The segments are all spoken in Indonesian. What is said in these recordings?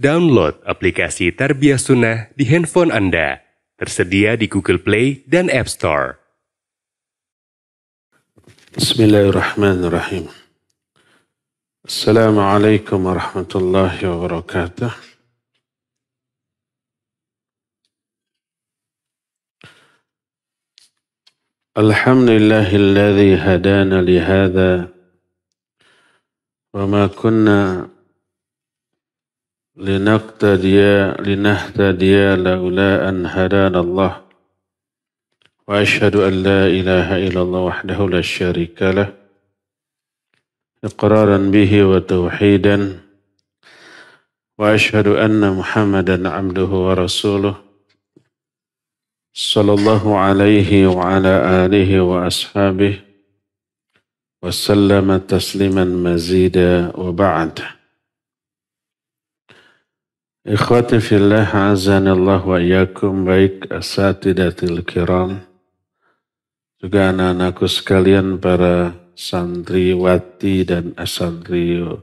Download aplikasi Tarbiyah Sunnah di handphone Anda. Tersedia di Google Play dan App Store. Bismillahirrahmanirrahim. Assalamualaikum warahmatullahi wabarakatuh. Alhamdulillahilladzi hadana lihada wa ma kunna linahtadiya laula an hadana Allah. Wa ashhadu an la ilaha illallah wahdahu la syarika lah. Iqraran bihi wa tauhidan. Wa ashhadu anna Muhammadan abduhu wa rasuluh. Sallallahu alaihi wa ala alihi wa ashabihi. Wa sallama tasliman mazida wa ba'd. Ikhwati fillah, azanillah wa iyyakum, baik asatidatil kiram, juga anak-anakku sekalian, para santriwati dan santriwan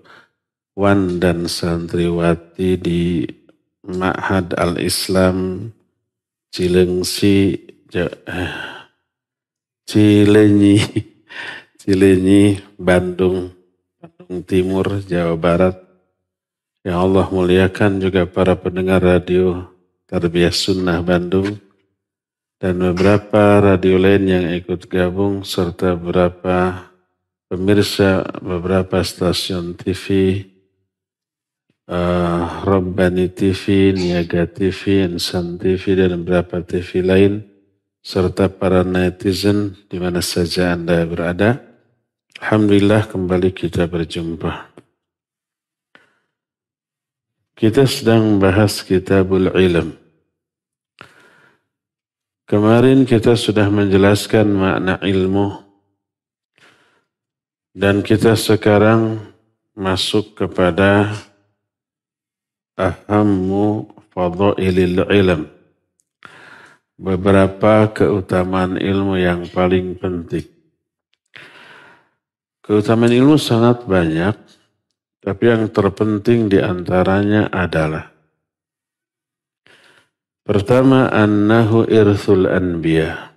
dan santriwati di Ma'had Al-Islam Cilengsi, Cilenyi, Bandung Timur, Jawa Barat. Yang Allah muliakan juga para pendengar radio Tarbiyah Sunnah Bandung dan beberapa radio lain yang ikut gabung, serta beberapa pemirsa beberapa stasiun TV, Rabbani TV, Niaga TV, Insan TV, dan beberapa TV lain, serta para netizen di mana saja Anda berada. Alhamdulillah, kembali kita berjumpa. Kita sedang membahas Kitabul Ilm. Kemarin kita sudah menjelaskan makna ilmu, dan kita sekarang masuk kepada ahammu fadailil ilm, beberapa keutamaan ilmu yang paling penting. Keutamaan ilmu sangat banyak, tapi yang terpenting di antaranya adalah: pertama, annahu irthul anbiya.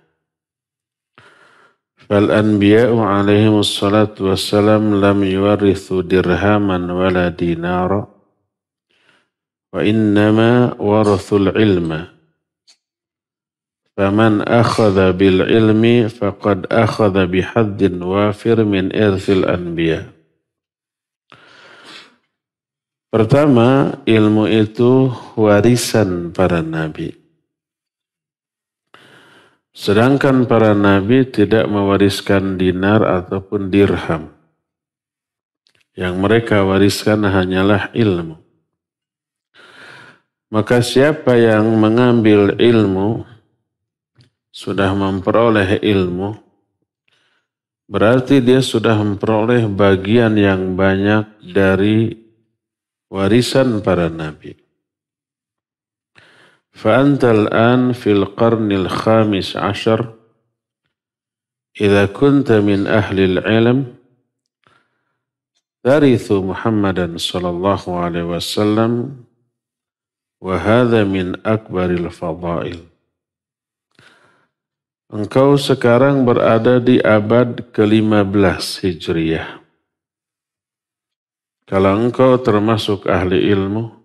Fal anbiya'u alaihimus salatu wassalam lam yuwarithu dirhaman wala dinara, wa innama warathul ilma. Faman akhadha bil ilmi faqad akhadha bihaddin wafir min irthil anbiya. Pertama, ilmu itu warisan para nabi. Sedangkan para nabi tidak mewariskan dinar ataupun dirham. Yang mereka wariskan hanyalah ilmu. Maka siapa yang mengambil ilmu, sudah memperoleh ilmu, berarti dia sudah memperoleh bagian yang banyak dari warisan para nabi. فأنت الآن في القرن الخامس عشر إذا كنت من أهل العلم ترث محمدا صلى الله عليه وسلم وهذا من أكبر الفضائل. Engkau sekarang berada di abad ke-15 Hijriah. Kalau engkau termasuk ahli ilmu,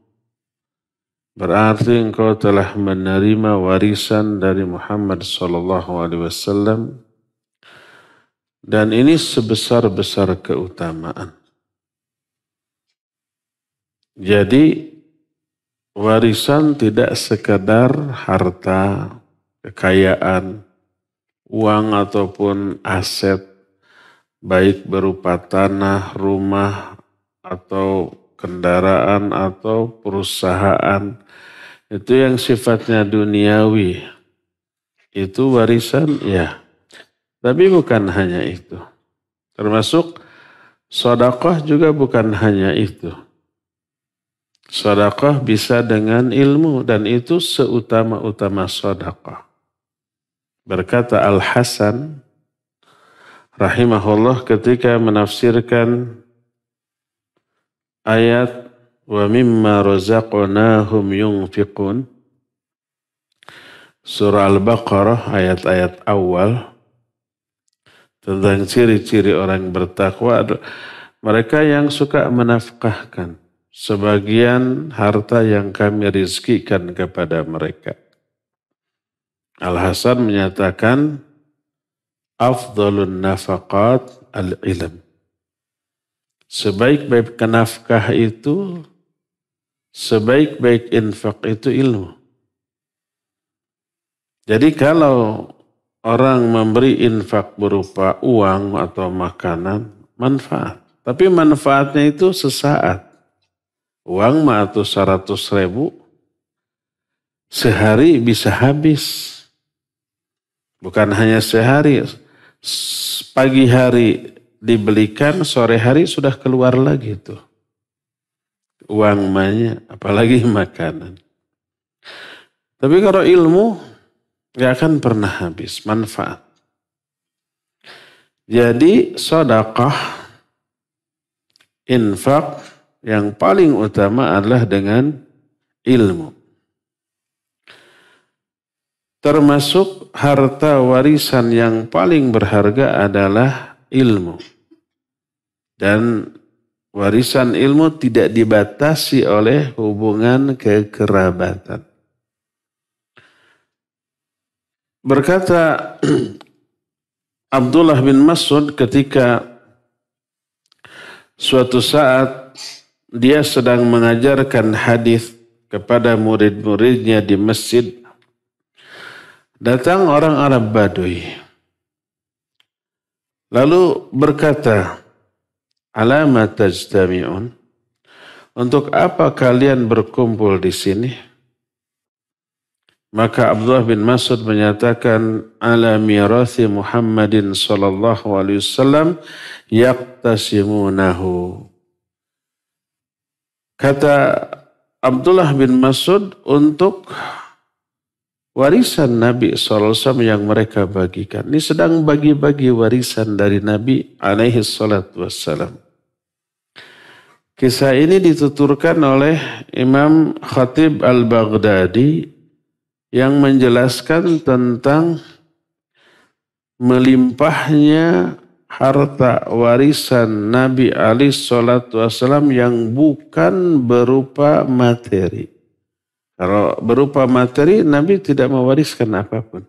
berarti engkau telah menerima warisan dari Muhammad SAW, dan ini sebesar-besar keutamaan. Jadi warisan tidak sekadar harta, kekayaan, uang ataupun aset, baik berupa tanah, rumah, atau kendaraan atau perusahaan, itu yang sifatnya duniawi. Itu warisan, ya. Tapi bukan hanya itu. Termasuk sedekah juga bukan hanya itu. Sedekah bisa dengan ilmu, dan itu seutama-utama sedekah. Berkata Al-Hasan rahimahullah ketika menafsirkan ayat wa mimma razaqnahum yunfiqun. Surah Al-Baqarah ayat-ayat awal tentang ciri-ciri orang bertakwa, mereka yang suka menafkahkan sebagian harta yang kami rizkikan kepada mereka. Al-Hasan menyatakan afdhalun nafaqat al-ilm. Sebaik-baik nafkah itu, sebaik-baik infak itu ilmu. Jadi kalau orang memberi infak berupa uang atau makanan, manfaat. Tapi manfaatnya itu sesaat. Uang mah atau 100.000, sehari bisa habis. Bukan hanya sehari, pagi hari dibelikan, sore hari sudah keluar lagi tuh. Uang mahnya, apalagi makanan. Tapi kalau ilmu, gak akan pernah habis manfaat. Jadi sedekah, infak yang paling utama adalah dengan ilmu. Termasuk harta warisan yang paling berharga adalah ilmu. Dan warisan ilmu tidak dibatasi oleh hubungan kekerabatan. Berkata Abdullah bin Mas'ud ketika suatu saat dia sedang mengajarkan hadis kepada murid-muridnya di masjid, datang orang Arab Baduy. Lalu berkata, "Alama tajtami'un?" Untuk apa kalian berkumpul di sini? Maka Abdullah bin Mas'ud menyatakan, ala mirathi Muhammadin sallallahu alaihi wasallam yaqtasimunahu. Kata Abdullah bin Mas'ud, untuk warisan Nabi sallallahu alaihi wasallam yang mereka bagikan. Ini sedang bagi-bagi warisan dari Nabi alaihi salatu wassalam. Kisah ini dituturkan oleh Imam Khatib Al-Baghdadi yang menjelaskan tentang melimpahnya harta warisan Nabi alaihi salatu wasallam yang bukan berupa materi. Kalau berupa materi, Nabi tidak mewariskan apapun.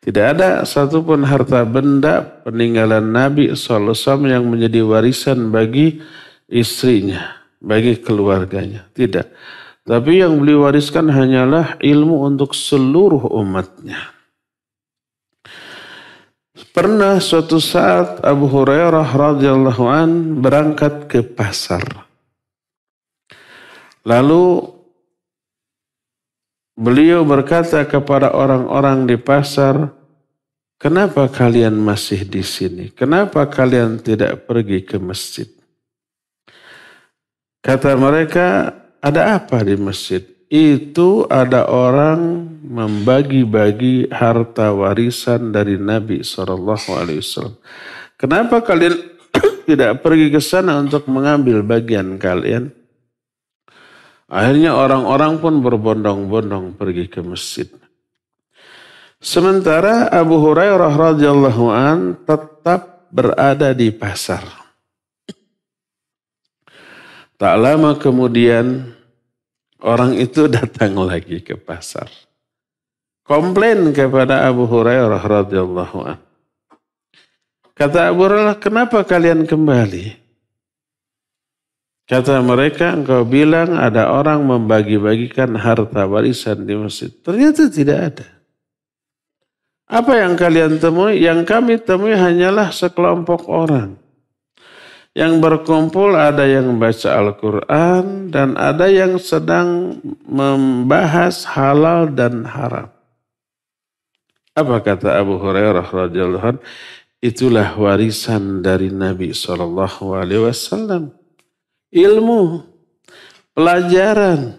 Tidak ada satupun harta benda peninggalan Nabi sallallahu alaihi wasallam yang menjadi warisan bagi istrinya, bagi keluarganya. Tidak. Tapi yang beliau wariskan hanyalah ilmu untuk seluruh umatnya. Pernah suatu saat Abu Hurairah radhiyallahu an berangkat ke pasar. Lalu beliau berkata kepada orang-orang di pasar, "Kenapa kalian masih di sini? Kenapa kalian tidak pergi ke masjid?" Kata mereka, "Ada apa di masjid?" Itu ada orang membagi-bagi harta warisan dari Nabi SAW. Kenapa kalian tidak pergi ke sana untuk mengambil bagian kalian? Akhirnya orang-orang pun berbondong-bondong pergi ke masjid. Sementara Abu Hurairah radhiyallahu an tetap berada di pasar. Tak lama kemudian orang itu datang lagi ke pasar. Komplain kepada Abu Hurairah radhiyallahu an. Kata Abu Hurairah, "Kenapa kalian kembali?" Kata mereka, "Engkau bilang ada orang membagi-bagikan harta warisan di masjid." Ternyata tidak ada. Apa yang kalian temui? Yang kami temui hanyalah sekelompok orang. Yang berkumpul ada yang membaca Al-Quran dan ada yang sedang membahas halal dan haram. Apa kata Abu Hurairah radhiyallahu anhu? Itulah warisan dari Nabi SAW. Ilmu, pelajaran,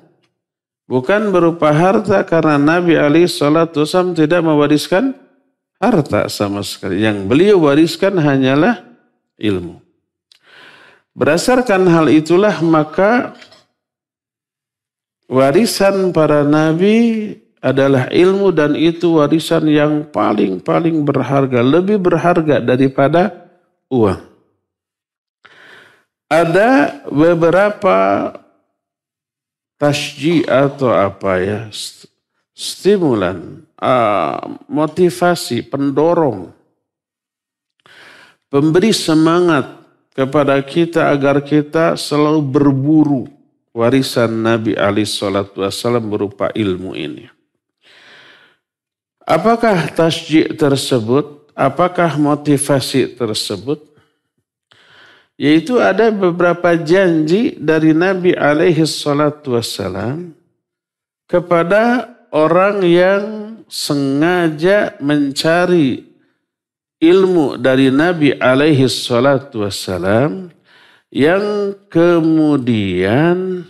bukan berupa harta karena Nabi SAW tidak mewariskan harta sama sekali. Yang beliau wariskan hanyalah ilmu. Berdasarkan hal itulah maka Warisan para nabi adalah ilmu dan itu warisan yang paling berharga. Lebih berharga daripada uang. Ada beberapa tasji atau stimulan, motivasi, pendorong, pemberi semangat kepada kita agar kita selalu berburu warisan Nabi alaihi salatu wasallam berupa ilmu ini. Apakah tasji' tersebut? Apakah motivasi tersebut? Yaitu ada beberapa janji dari Nabi alaihi salatu wasallam kepada orang yang sengaja mencari ilmu dari Nabi alaihi salatu wassalam yang kemudian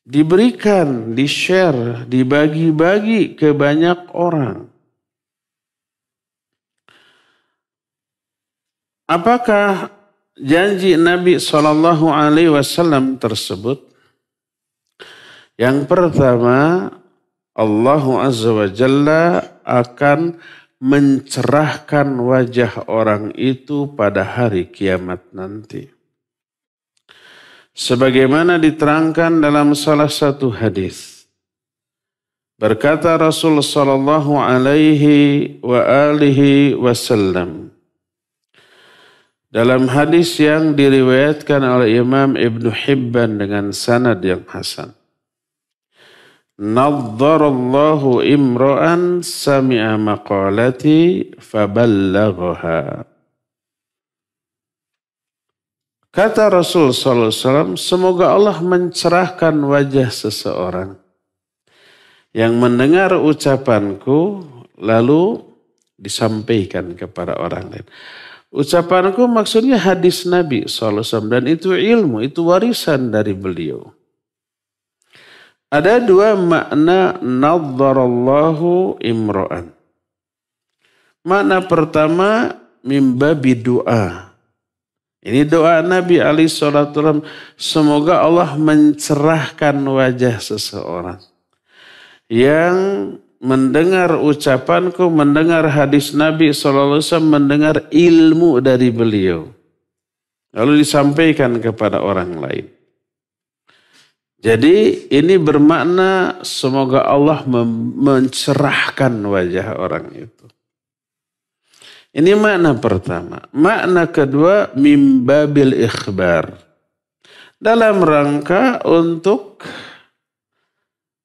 diberikan, di-share, dibagi-bagi ke banyak orang. Apakah janji Nabi SAW tersebut? Yang pertama, Allah Azza wa Jalla akan mencerahkan wajah orang itu pada hari kiamat nanti. Sebagaimana diterangkan dalam salah satu hadis. Berkata Rasul sallallahu alaihi wa alihi wasallam dalam hadis yang diriwayatkan oleh Imam Ibn Hibban dengan sanad yang hasan. Nadharallahu imra'an sami'a maqalati faballaghaha. Kata Rasul sallallahu alaihi wasallam, semoga Allah mencerahkan wajah seseorang yang mendengar ucapanku lalu disampaikan kepada orang lain. Ucapanku maksudnya hadis Nabi sallallahu alaihi wasallam dan itu ilmu, itu warisan dari beliau. Ada dua makna nadharallahu imra'an. Makna pertama mimbabi doa. Ini doa Nabi alaihi salatu wasallam, semoga Allah mencerahkan wajah seseorang yang mendengar ucapanku, mendengar hadis Nabi sallallahu alaihi wasallam, mendengar ilmu dari beliau. Lalu disampaikan kepada orang lain. Jadi ini bermakna semoga Allah mencerahkan wajah orang itu. Ini makna pertama. Makna kedua, mimbabil ikhbar. Dalam rangka untuk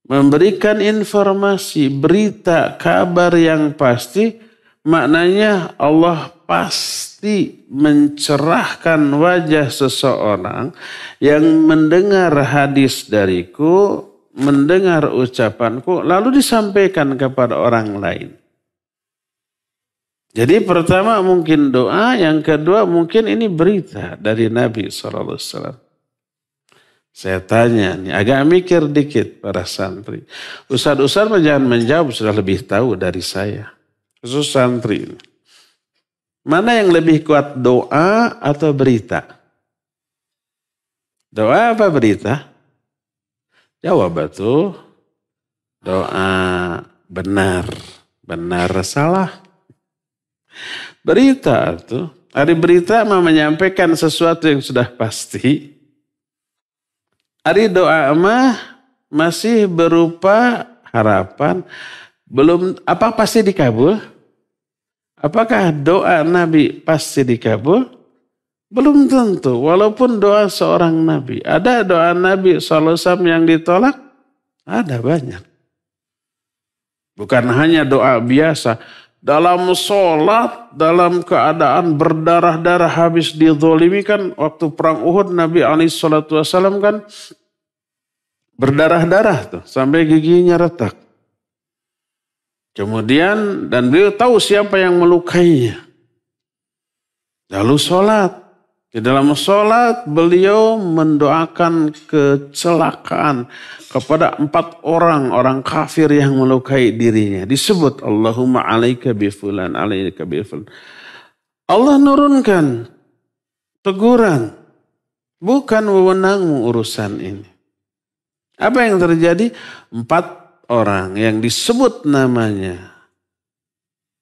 memberikan informasi, berita, kabar yang pasti, maknanya Allah pasti mencerahkan wajah seseorang yang mendengar hadis dariku, mendengar ucapanku, lalu disampaikan kepada orang lain. Jadi pertama mungkin doa, yang kedua mungkin ini berita dari Nabi SAW. Saya tanya nih, agak mikir dikit para santri. Ustaz-ustaz jangan menjawab, sudah lebih tahu dari saya. Khusus santri ini. Mana yang lebih kuat, doa atau berita? Doa apa berita? Jawab tuh. Doa benar. Benar salah. Berita tuh. Hari berita mah menyampaikan sesuatu yang sudah pasti. Hari doa mah masih berupa harapan. Belum, apa pasti dikabul? Apakah doa Nabi pasti dikabul? Belum tentu. Walaupun doa seorang Nabi. Ada doa Nabi SAW yang ditolak? Ada banyak. Bukan hanya doa biasa. Dalam sholat, dalam keadaan berdarah-darah habis dizolimi kan. Waktu perang Uhud Nabi SAW kan berdarah-darah tuh. Sampai giginya retak. Kemudian dan beliau tahu siapa yang melukainya. Lalu sholat. Di dalam sholat beliau mendoakan kecelakaan kepada 4 orang kafir yang melukai dirinya. Disebut Allahumma alaika bifulan, alaika bifulan. Allah nurunkan teguran. Bukan wewenangmu urusan ini. Apa yang terjadi? 4 orang yang disebut namanya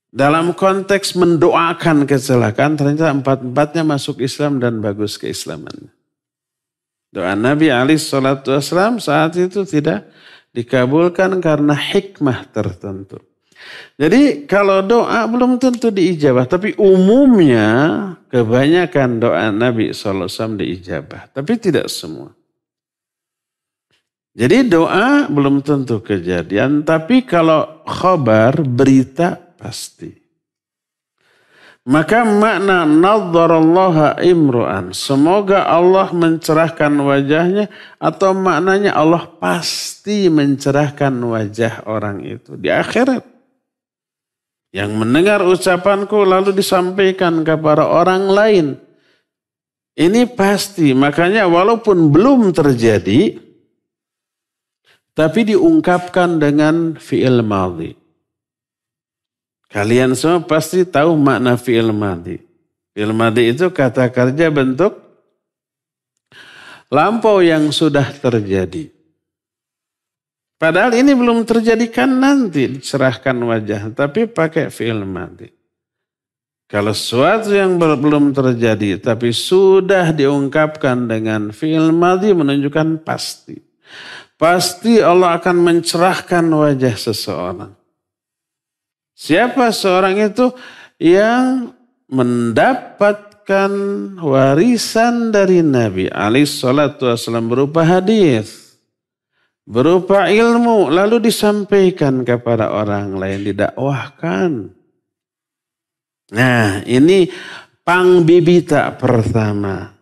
dalam konteks mendoakan kecelakaan, ternyata 4-empatnya masuk Islam dan bagus keislamannya. Doa Nabi SAW saat itu tidak dikabulkan karena hikmah tertentu. Jadi kalau doa belum tentu diijabah, tapi umumnya kebanyakan doa Nabi SAW diijabah, tapi tidak semua. Jadi doa belum tentu kejadian, tapi kalau khabar, berita pasti. Maka makna nadharallaha imru'an, semoga Allah mencerahkan wajahnya, atau maknanya Allah pasti mencerahkan wajah orang itu di akhirat. Yang mendengar ucapanku lalu disampaikan kepada orang lain. Ini pasti, makanya walaupun belum terjadi, tapi diungkapkan dengan fi'il madhi. Kalian semua pasti tahu makna fi'il madhi. Fi'il madhi itu kata kerja bentuk lampau yang sudah terjadi. Padahal ini belum terjadi, kan nanti dicerahkan wajah, tapi pakai fi'il madhi. Kalau sesuatu yang belum terjadi tapi sudah diungkapkan dengan fi'il madhi menunjukkan pasti. Pasti Allah akan mencerahkan wajah seseorang. Siapa seorang itu? Yang mendapatkan warisan dari Nabi alaihissalam berupa hadis, berupa ilmu, lalu disampaikan kepada orang lain, didakwahkan. Nah, ini pangbibita pertama.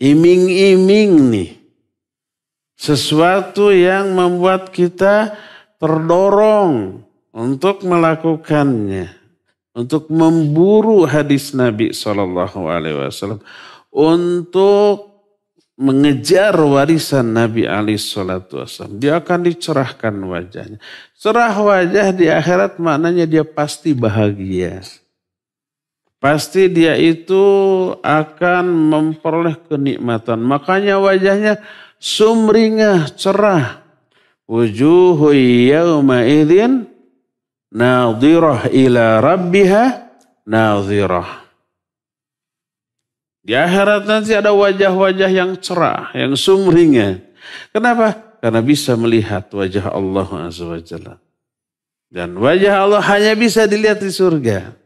Iming-iming nih. Sesuatu yang membuat kita terdorong untuk melakukannya. Untuk memburu hadis Nabi SAW. Untuk mengejar warisan Nabi SAW. Dia akan dicerahkan wajahnya. Cerah wajah di akhirat maknanya dia pasti bahagia. Pasti dia itu akan memperoleh kenikmatan. Makanya wajahnya sumringah, cerah. Wujuhu yawma idzin nadhirah ila rabbiha nadhirah. Di akhirat nanti ada wajah-wajah yang cerah, yang sumringah. Kenapa? Karena bisa melihat wajah Allah Azza wa Jalla. Dan wajah Allah hanya bisa dilihat di surga.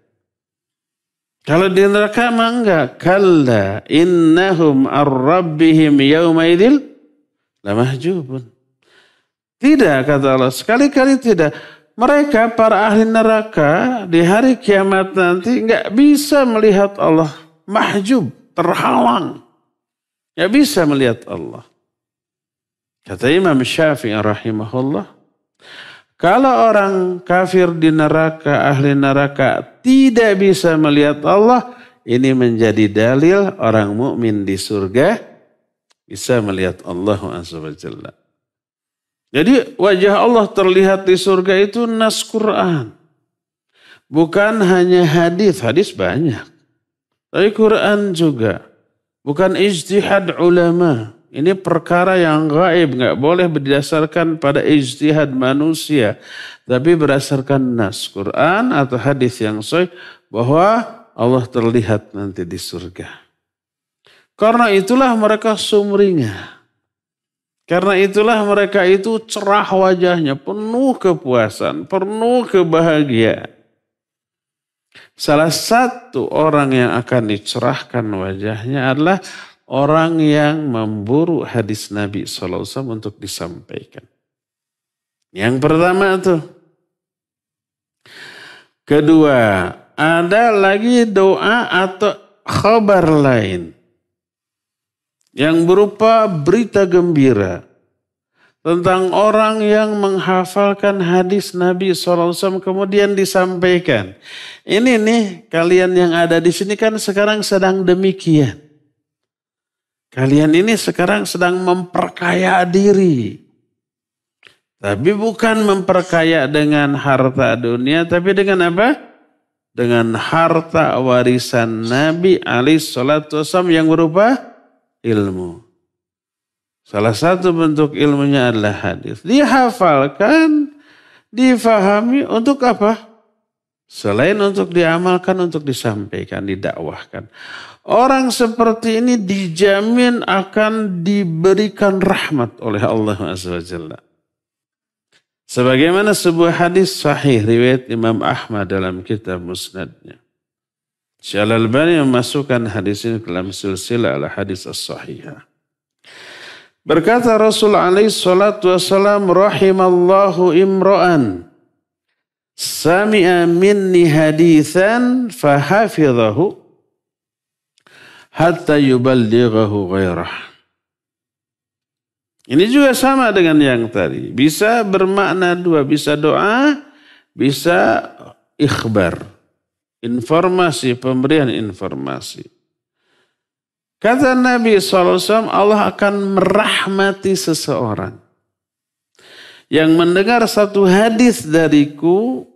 Kalau di neraka mah enggak. Kalla innahum ar-rabbihim yawma idzil lamahjubun. Tidak, kata Allah. Sekali-kali tidak. Mereka para ahli neraka di hari kiamat nanti enggak bisa melihat Allah. Mahjub, terhalang. Enggak bisa melihat Allah. Kata Imam Syafi'i rahimahullah. Kalau orang kafir di neraka, ahli neraka tidak bisa melihat Allah, ini menjadi dalil orang mukmin di surga bisa melihat Allah Azza wa Jalla. Jadi wajah Allah terlihat di surga itu nas Quran. Bukan hanya hadis, hadis banyak. Tapi Quran juga. Bukan ijtihad ulama. Ini perkara yang gaib, nggak boleh berdasarkan pada ijtihad manusia, tapi berdasarkan nas Quran atau hadis yang sahih bahwa Allah terlihat nanti di surga. Karena itulah mereka sumringah. Karena itulah mereka itu cerah wajahnya, penuh kepuasan, penuh kebahagiaan. Salah satu orang yang akan dicerahkan wajahnya adalah orang yang memburu hadis Nabi SAW untuk disampaikan. Yang pertama tuh. Kedua, ada lagi doa atau khabar lain. Yang berupa berita gembira. Tentang orang yang menghafalkan hadis Nabi SAW kemudian disampaikan. Ini nih kalian yang ada di sini kan sekarang sedang demikian. Kalian ini sekarang sedang memperkaya diri. Tapi bukan memperkaya dengan harta dunia. Tapi dengan apa? Dengan harta warisan Nabi alaihissalam yang berupa ilmu. Salah satu bentuk ilmunya adalah hadis. Dihafalkan, difahami untuk apa? Selain untuk diamalkan, untuk disampaikan, didakwahkan. Orang seperti ini dijamin akan diberikan rahmat oleh Allah SWT. Sebagaimana sebuah hadis sahih riwayat Imam Ahmad dalam kitab Musnadnya. Syekh Al-Albani memasukkan hadis ini dalam silsilah al-hadis as-sahihah. Berkata Rasul alaihi salatu wassalam, rahimallahu imra'an sami'a minni hadithan fahafidhahu hatta yuballighahu ghairah. Ini juga sama dengan yang tadi. Bisa bermakna dua. Bisa doa, bisa ikhbar. Informasi, pemberian informasi. Kata Nabi SAW, Allah akan merahmati seseorang yang mendengar satu hadis dariku,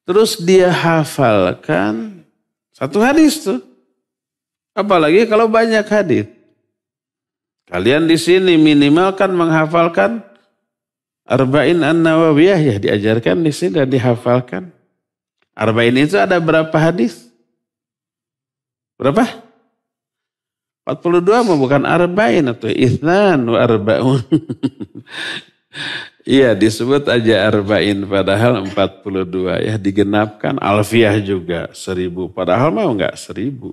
terus dia hafalkan satu hadis tuh. Apalagi kalau banyak hadis. Kalian di sini minimal kan menghafalkan Arba'in An-Nawawiyah, ya diajarkan di sini dan dihafalkan. Arba'in itu ada berapa hadis? Berapa? 42 mah bukan Arba'in atau Ithnan wa Arba'un. Iya disebut aja Arba'in padahal 42 ya digenapkan. Alfiyah juga 1000 padahal mah enggak 1000.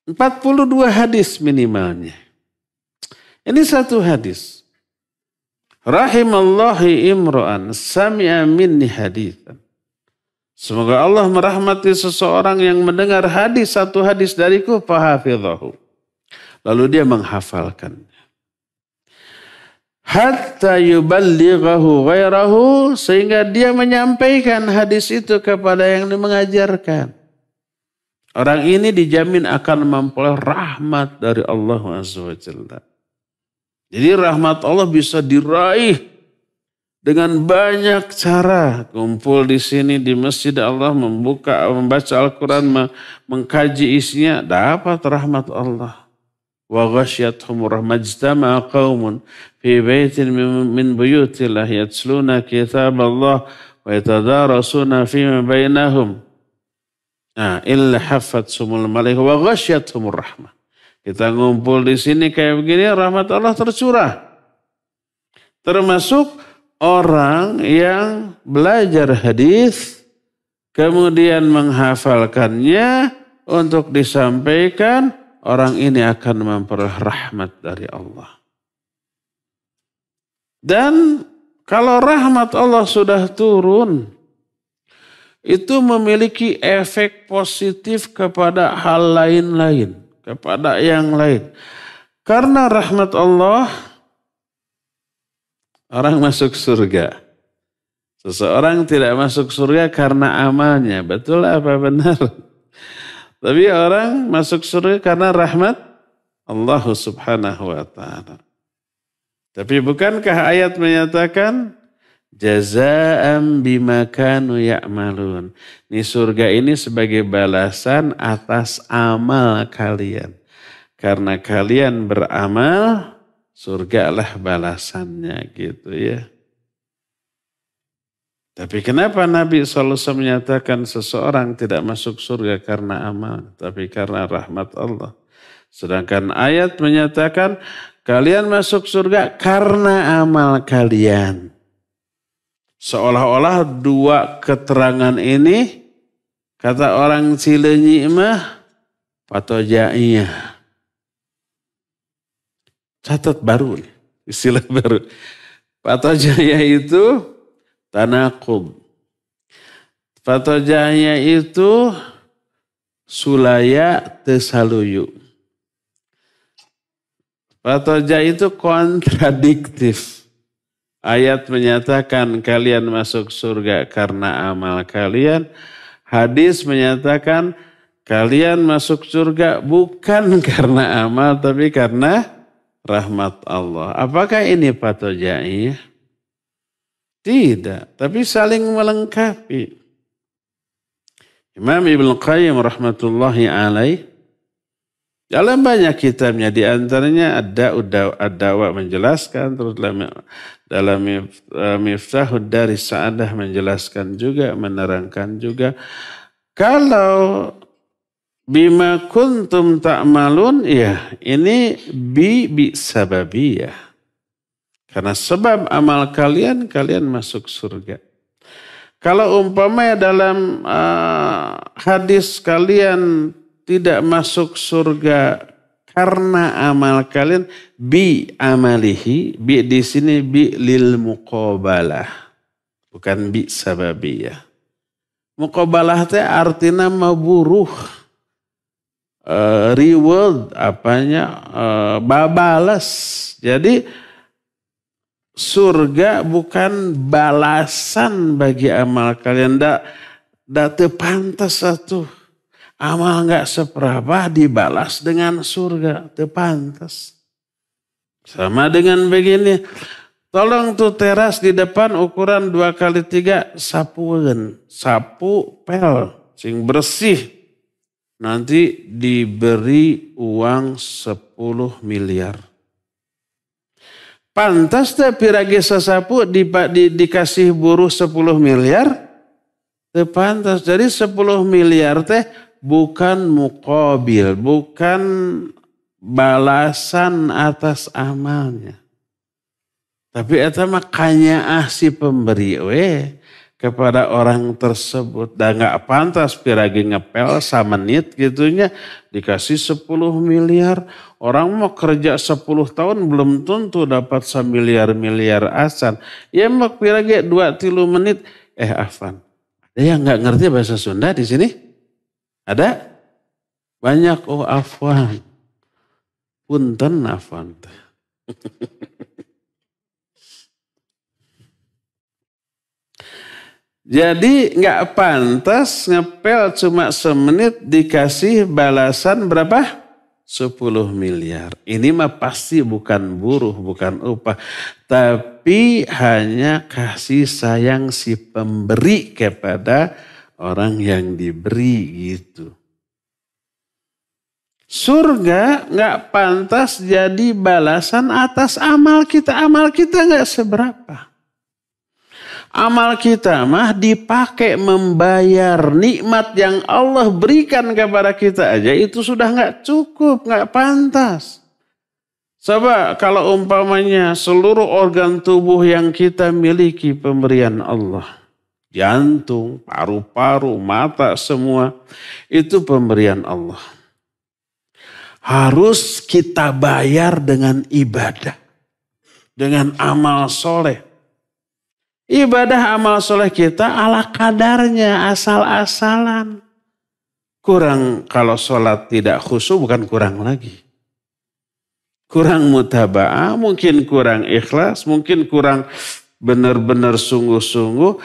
42 hadis minimalnya. Ini satu hadis. Rahimallahi imra'an sami'a minni hadithan. Semoga Allah merahmati seseorang yang mendengar satu hadis dariku fahafidhahu. Lalu dia menghafalkannya. Hatta yuballighahu ghairahu, sehingga dia menyampaikan hadis itu kepada yang mengajarkan. Orang ini dijamin akan memperoleh rahmat dari Allah SWT. Jadi rahmat Allah bisa diraih dengan banyak cara. Kumpul di sini di masjid Allah, membaca Al-Quran, mengkaji isinya, dapat rahmat Allah. Wa ghasyyathum rahmat, ijtama'a qaumun fi baitin min buyutillah yatsluna kitab Allah wa yatadarasuna fima bainahum. Illa haffatsumul malaikah wa ghasyyathumur rahmah. Kita ngumpul di sini kayak begini, rahmat Allah tercurah. Termasuk orang yang belajar hadis kemudian menghafalkannya untuk disampaikan, orang ini akan memperoleh rahmat dari Allah. Dan kalau rahmat Allah sudah turun, itu memiliki efek positif kepada hal lain-lain, kepada yang lain. Karena rahmat Allah, orang masuk surga. Seseorang tidak masuk surga karena amalnya. Betul apa benar? Tapi orang masuk surga karena rahmat Allah subhanahu wa ta'ala. Tapi bukankah ayat menyatakan jazaa'an bima kanu ya'malun. Ini surga ini sebagai balasan atas amal kalian. Karena kalian beramal, surgalah balasannya gitu ya. Tapi kenapa Nabi SAW menyatakan seseorang tidak masuk surga karena amal, tapi karena rahmat Allah. Sedangkan ayat menyatakan kalian masuk surga karena amal kalian. Seolah-olah dua keterangan ini, kata orang Cileunyi mah patojaiyah. Catat baru, istilah baru. Patojaiyah itu tanaqub. Patojaiyah itu sulaya tesaluyu. Patojaiyah itu kontradiktif. Ayat menyatakan kalian masuk surga karena amal kalian. Hadis menyatakan kalian masuk surga bukan karena amal tapi karena rahmat Allah. Apakah ini patojaiyah? Tidak, tapi saling melengkapi. Imam Ibnu Qayyim rahmatullahi alaih Dalam banyak kitabnya, di antaranya Ad-Dawa menjelaskan, terus dalam Miftahud Daris Sa'adah menjelaskan juga, menerangkan juga. Kalau bima kuntum ta'malun, ya ini bi sababiyah. Karena sebab amal kalian masuk surga. Kalau umpamanya dalam hadis kalian tidak masuk surga karena amal kalian, bi amalihi, bi di sini bi lil muqabalah, bukan bi sababiyah. Muqabalah teh artinya maburuh, reward, babalas. Jadi surga bukan balasan bagi amal kalian. Dak pantas satu. Amal enggak seberapa dibalas dengan surga. Teu pantas. Sama dengan begini. Tolong tuh teras di depan ukuran 2x3 sapueun. Sapu pel. Sing bersih. Nanti diberi uang 10 miliar. Pantas teh piragi sasapu dikasih buruh 10 miliar? Teu pantas. Jadi 10 miliar teh bukan muqabil, bukan balasan atas amalnya. Tapi eta mah kanyaah si pemberi kepada orang tersebut. Dan gak pantas piragi ngepel samenit gitunya dikasih 10 miliar. Orang mau kerja 10 tahun belum tentu dapat miliar asan. Ya mau piragi 2-3 menit. Afan. Ada yang gak ngerti bahasa Sunda di sini? Ada? Banyak. Oh afwan. Punten afwan. Jadi nggak pantas ngepel cuma semenit dikasih balasan berapa? 10 miliar. Ini mah pasti bukan buruh, bukan upah. Tapi hanya kasih sayang si pemberi kepada orang yang diberi gitu. Surga nggak pantas jadi balasan atas amal kita. Amal kita nggak seberapa. Amal kita mah dipakai membayar nikmat yang Allah berikan kepada kita aja. Itu sudah nggak cukup, nggak pantas. Coba kalau umpamanya seluruh organ tubuh yang kita miliki pemberian Allah. Jantung, paru-paru, mata, semua. Itu pemberian Allah. Harus kita bayar dengan ibadah. Dengan amal soleh. Ibadah amal soleh kita ala kadarnya, asal-asalan. Kurang, kalau sholat tidak khusyuk bukan kurang lagi. Kurang mutaba'ah, mungkin kurang ikhlas, mungkin kurang benar-benar sungguh-sungguh.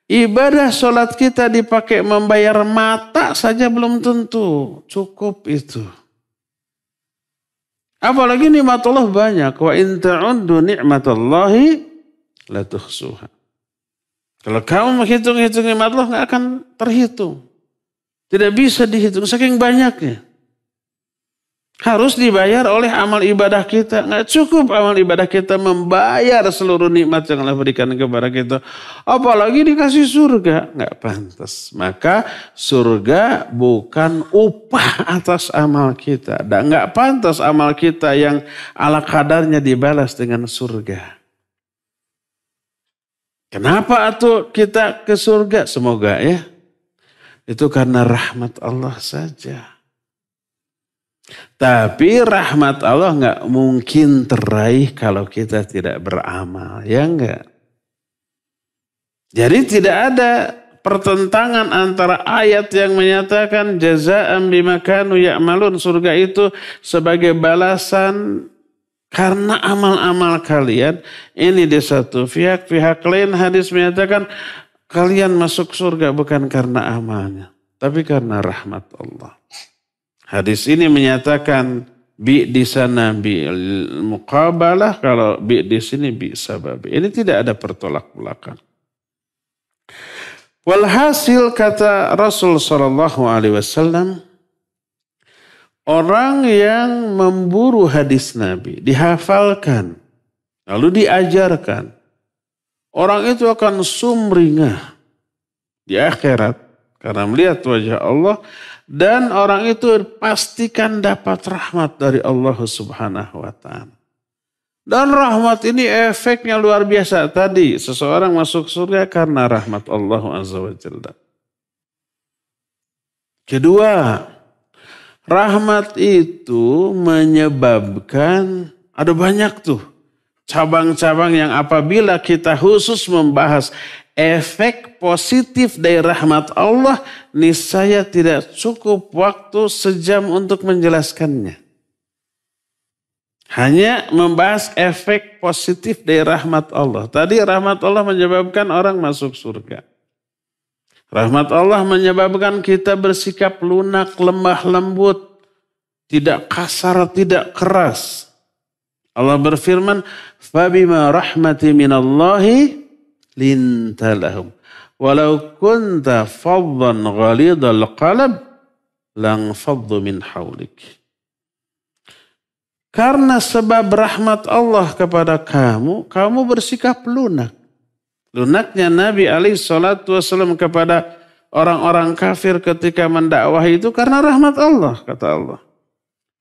Ibadah sholat kita dipakai membayar mata saja belum tentu cukup itu. Apalagi nikmat Allah banyak. Wa in ta'uddu ni'matallahi la tuhsuha. Kalau kamu menghitung-hitung nikmat Allah nggak akan terhitung. Tidak bisa dihitung saking banyaknya. Harus dibayar oleh amal ibadah kita. Nggak cukup amal ibadah kita membayar seluruh nikmat yang Allah berikan kepada kita. Apalagi dikasih surga. Nggak pantas. Maka surga bukan upah atas amal kita. Dan nggak pantas amal kita yang ala kadarnya dibalas dengan surga. Kenapa atuh kita ke surga? Semoga ya. Itu karena rahmat Allah saja. Tapi rahmat Allah nggak mungkin teraih kalau kita tidak beramal, ya enggak? Jadi tidak ada pertentangan antara ayat yang menyatakan jazaa'an bima kanu ya'malun, surga itu sebagai balasan karena amal-amal kalian. Ini di satu pihak lain hadis menyatakan kalian masuk surga bukan karena amalnya, tapi karena rahmat Allah. Hadis ini menyatakan bi di sana bi muqabalah, kalau bi di sini bi sabab. Ini tidak ada pertolak belakang. Walhasil kata Rasul sallallahu alaihi wasallam, Orang yang memburu hadis Nabi, dihafalkan, lalu diajarkan, orang itu akan sumringah di akhirat karena melihat wajah Allah, dan orang itu pastikan dapat rahmat dari Allah Subhanahu wa ta'ala. Dan rahmat ini efeknya luar biasa. Tadi seseorang masuk surga karena rahmat Allah Azza wa Jalla. Kedua, rahmat itu menyebabkan, ada banyak tuh cabang-cabang yang apabila kita khusus membahas efek positif dari rahmat Allah, niscaya tidak cukup waktu sejam untuk menjelaskannya. Hanya membahas efek positif dari rahmat Allah. Tadi rahmat Allah menyebabkan orang masuk surga. Rahmat Allah menyebabkan kita bersikap lunak, lemah lembut, tidak kasar, tidak keras. Allah berfirman, "Fabima rahmati minallahi linta lahum. Walau kunta faddan ghalidhal qalb lang faddu min hawlik." Karena sebab rahmat Allah kepada kamu, kamu bersikap lunak. Lunaknya Nabi SAW kepada orang-orang kafir ketika mendakwahi itu karena rahmat Allah, kata Allah.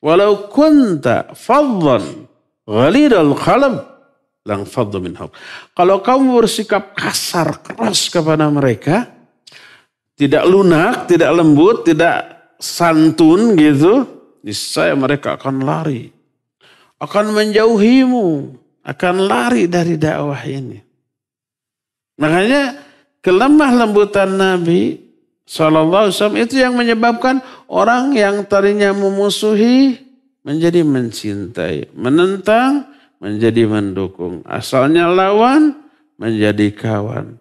Walau kunta faddan ghalidhal qalb lang faddu min hawlik. Kalau kamu bersikap kasar, keras kepada mereka, tidak lunak, tidak lembut, tidak santun gitu, niscaya mereka akan lari. Akan menjauhimu, akan lari dari dakwah ini. Makanya kelemah lembutan Nabi SAW itu yang menyebabkan orang yang tadinya memusuhi menjadi mencintai, menentang menjadi mendukung, asalnya lawan menjadi kawan,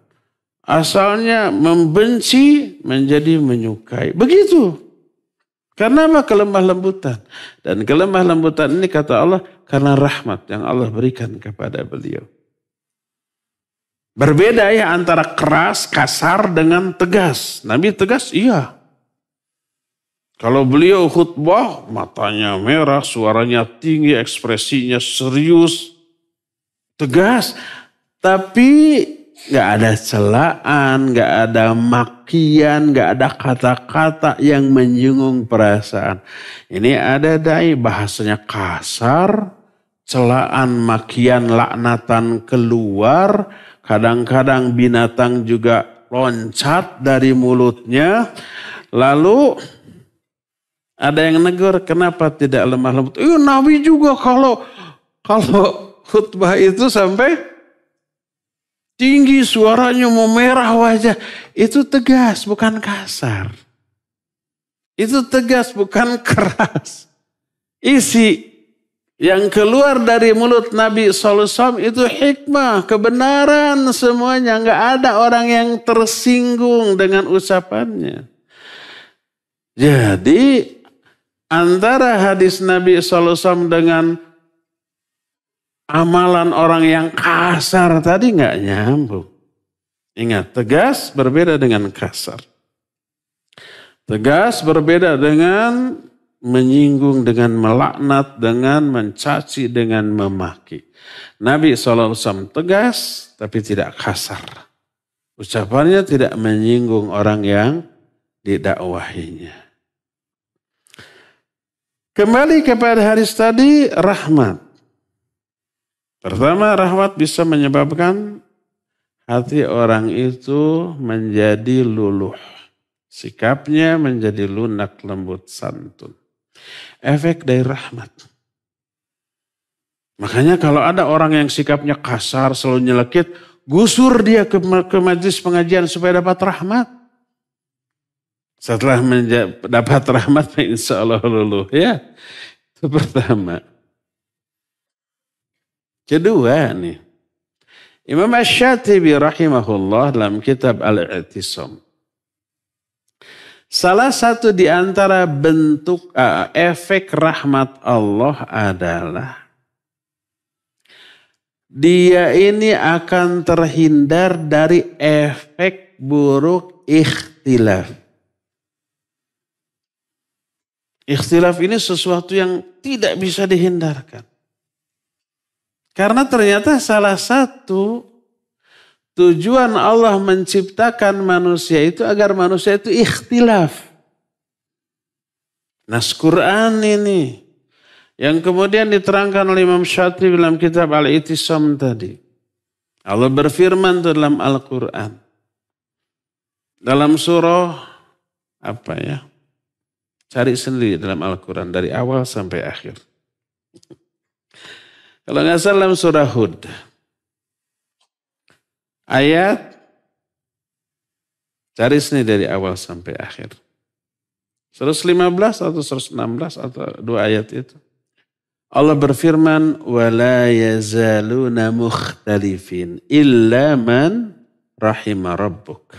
asalnya membenci menjadi menyukai. Begitu. Karena apa? Kelemah lembutan. Dan kelemah lembutan ini kata Allah karena rahmat yang Allah berikan kepada beliau. Berbeda ya antara keras, kasar dengan tegas. Nabi tegas, iya. Kalau beliau khutbah, matanya merah, suaranya tinggi, ekspresinya serius, tegas. Tapi gak ada celaan, gak ada makian, gak ada kata-kata yang menyinggung perasaan. Ini ada dai bahasanya kasar, celaan, makian, laknatan keluar. Kadang-kadang binatang juga loncat dari mulutnya. Lalu ada yang negur, kenapa tidak lemah lembut? Nabi juga kalau khutbah itu sampai tinggi suaranya, memerah wajah. Itu tegas, bukan kasar. Itu tegas, bukan keras. Isi yang keluar dari mulut Nabi SAW itu hikmah, kebenaran semuanya. Nggak ada orang yang tersinggung dengan ucapannya. Jadi antara hadis Nabi SAW dengan amalan orang yang kasar tadi nggak nyambung. Ingat, tegas berbeda dengan kasar. Tegas berbeda dengan menyinggung, dengan melaknat, dengan mencaci, dengan memaki. Nabi SAW tegas tapi tidak kasar. Ucapannya tidak menyinggung orang yang didakwahinya. Kembali kepada hadis tadi, rahmat. Pertama, rahmat bisa menyebabkan hati orang itu menjadi luluh. Sikapnya menjadi lunak, lembut, santun. Efek dari rahmat. Makanya kalau ada orang yang sikapnya kasar, selalu nyelekit, gusur dia ke majelis pengajian supaya dapat rahmat. Setelah dapat rahmat, insya Allah luluh. Ya, itu pertama. Kedua nih, Imam Asy-Syatibi rahimahullah dalam kitab Al-I'tisam. Salah satu di antara bentuk efek rahmat Allah adalah dia ini akan terhindar dari efek buruk ikhtilaf. Ikhtilaf ini sesuatu yang tidak bisa dihindarkan. Karena ternyata salah satu tujuan Allah menciptakan manusia itu agar manusia itu ikhtilaf. Nas Quran ini yang kemudian diterangkan oleh Imam Syatibi dalam kitab Al-I'tisam tadi. Allah berfirman dalam Al-Quran. Dalam surah apa ya? Cari sendiri dalam Al-Quran dari awal sampai akhir. Kalau nggak salah dalam surah Hud. Ayat, cari sendiri dari awal sampai akhir. 115 atau 116 atau dua ayat itu. Allah berfirman, وَلَا يَزَالُونَ مُخْتَلِفِينَ إِلَّا مَنْ رَحِمَ رَبُّكَ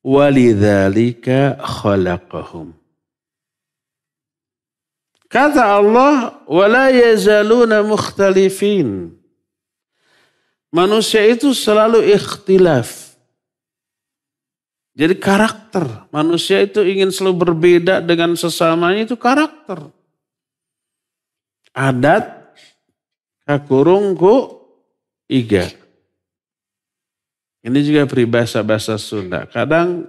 وَلِذَلِكَ خَلَقَهُمْ. Kata Allah, وَلَا يَزَالُونَ مُخْتَلِفِينَ. Manusia itu selalu ikhtilaf. Jadi karakter. Manusia itu ingin selalu berbeda dengan sesamanya, itu karakter. Adat kakurungku iga. Ini juga peribahasa bahasa Sunda. Kadang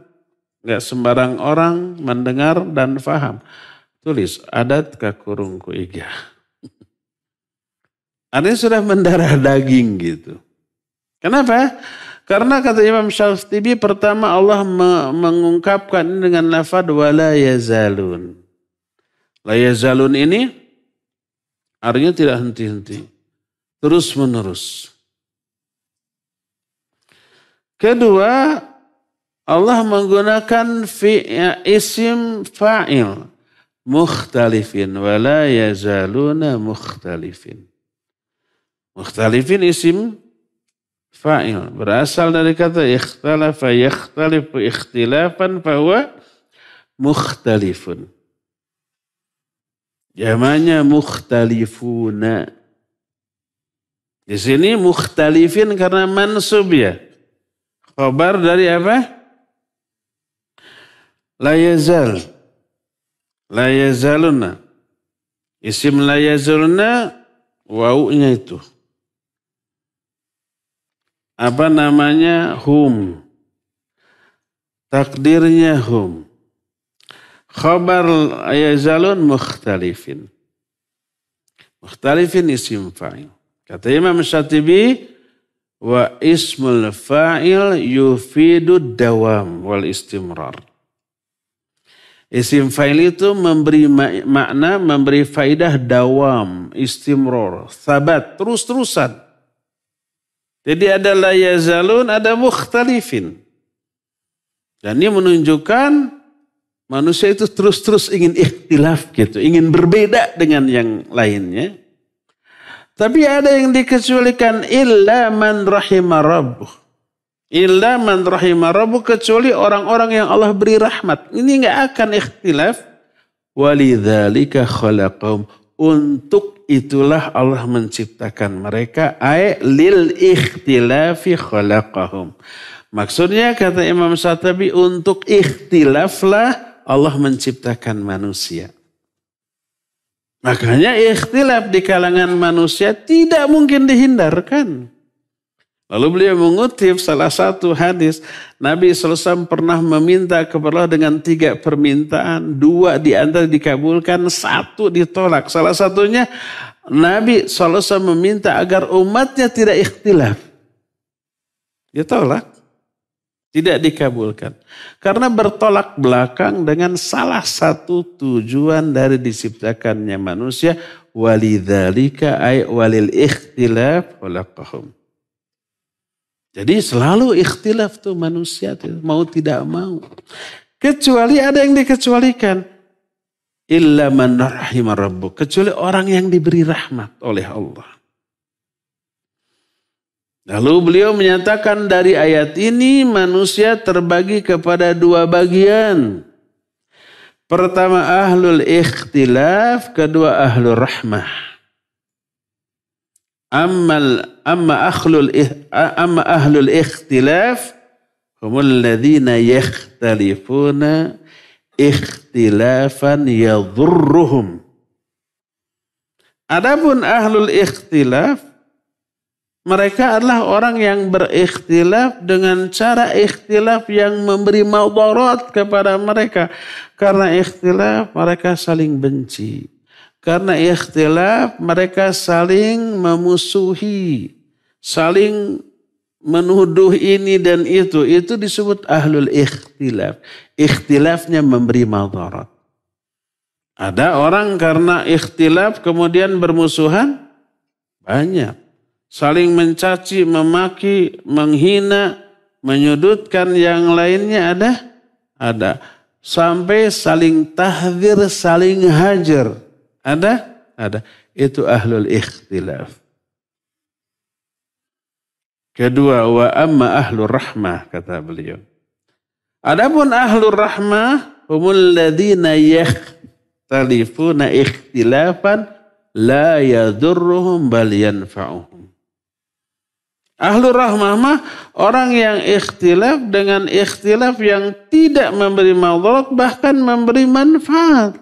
nggak sembarang orang mendengar dan paham. Tulis adat kakurungku iga. Artinya sudah mendarah daging gitu. Kenapa? Karena kata Imam Syatibi pertama Allah mengungkapkan ini dengan lafaz wala yazalun. La yazalun ini artinya tidak henti-henti. Terus menerus. Kedua, Allah menggunakan isim fa'il. Mukhtalifin. Wala yazaluna mukhtalifin. Mukhtalifin isim fa'il. Berasal dari kata ikhtalafa yakhtalifu ikhtilafan fahuwa mukhtalifun. Jamannya mukhtalifuna. Di sini mukhtalifin karena mansub ya. Khabar dari apa? La yazal. La yazaluna. Isim la yazaluna wawunya itu. Apa namanya? Hum. Takdirnya hum. Khabar yazalun mukhtalifin. Mukhtalifin isim fa'il. Kata Imam Syatibi, wa ismul fa'il yufidu dawam wal istimrar. Isim fa'il itu memberi makna, memberi faidah dawam, istimrar, sabat, terus-terusan. Jadi ada la yazalun, ada mukhtalifin. Dan ini menunjukkan manusia itu terus-terus ingin ikhtilaf gitu, ingin berbeda dengan yang lainnya. Tapi ada yang dikecualikan illa man rahima rabbuh. Illa man rahima rabbuh, kecuali orang-orang yang Allah beri rahmat. Ini enggak akan ikhtilaf. Walidzalika khalaqahum. Untuk itulah Allah menciptakan mereka. Ay lil ikhtilafi khalaqahum. Maksudnya kata Imam Syatibi, untuk ikhtilaflah Allah menciptakan manusia. Makanya ikhtilaf di kalangan manusia tidak mungkin dihindarkan. Lalu beliau mengutip salah satu hadis. Nabi SAW pernah meminta kepada Allah dengan 3 permintaan. 2 di antara dikabulkan, 1 ditolak. Salah satunya Nabi SAW meminta agar umatnya tidak ikhtilaf. Ditolak. Tidak dikabulkan. Karena bertolak belakang dengan salah satu tujuan dari diciptakannya manusia. Walidzalika ay walil ikhtilaf khalaqahum. Jadi selalu ikhtilaf tuh manusia tuh, mau tidak mau. Kecuali ada yang dikecualikan. Illa man rahima rabbuk. Kecuali orang yang diberi rahmat oleh Allah. Lalu beliau menyatakan dari ayat ini manusia terbagi kepada 2 bagian. Pertama ahlul ikhtilaf, kedua ahlul rahmah. Amma ahlul ikhtilaf humul ladzina yakhtalifuna ikhtilafan yadhurruhum. Adapun ahlul ikhtilaf, mereka adalah orang yang berikhtilaf dengan cara ikhtilaf yang memberi madarat kepada mereka. Karena ikhtilaf mereka saling benci. Karena ikhtilaf mereka saling memusuhi. Saling menuduh ini dan itu. Itu disebut ahlul ikhtilaf. Ikhtilafnya memberi madarat. Ada orang karena ikhtilaf kemudian bermusuhan? Banyak. Saling mencaci, memaki, menghina, menyudutkan yang lainnya ada? Ada. Sampai saling tahdzir, saling hajar. Ada? Ada. Itu ahlul ikhtilaf. Kedua, wa amma ahlur rahmah, kata beliau. Adapun ahlur rahmah, humul ladhina yakhtalifuna ikhtilafan la yadurruhum bal yanfa'uhum. Ahlur rahmah mah orang yang ikhtilaf dengan ikhtilaf yang tidak memberi madarat bahkan memberi manfaat.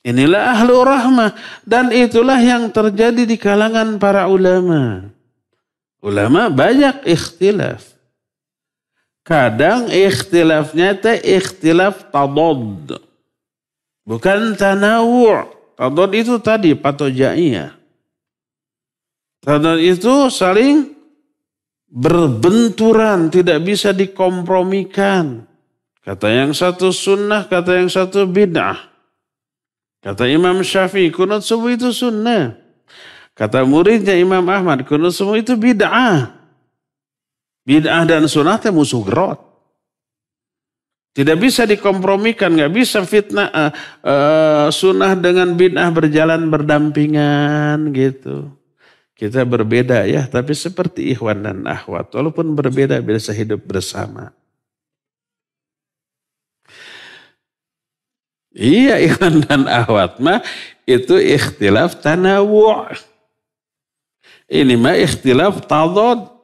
Inilah ahlur rahmah dan itulah yang terjadi di kalangan para ulama. Ulama banyak ikhtilaf. Kadang ikhtilafnya ikhtilaf tadad. Bukan tanawu'. Tadad itu tadi patojaiyah. Tadad itu saling berbenturan, tidak bisa dikompromikan. Kata yang satu sunnah, kata yang satu bid'ah. Kata Imam Syafi'i, kunut subuh itu sunnah. Kata muridnya Imam Ahmad, kunut subuh itu bid'ah. Bid'ah dan sunnah itu musuh gerot. Tidak bisa dikompromikan, nggak bisa fitnah sunnah dengan bid'ah berjalan berdampingan gitu. Kita berbeda ya, tapi seperti ikhwan dan akhwat. Walaupun berbeda, bisa hidup bersama. Iya, ikhwan dan akhwat mah itu ikhtilaf tanawu'. Ini mah ikhtilaf tadad.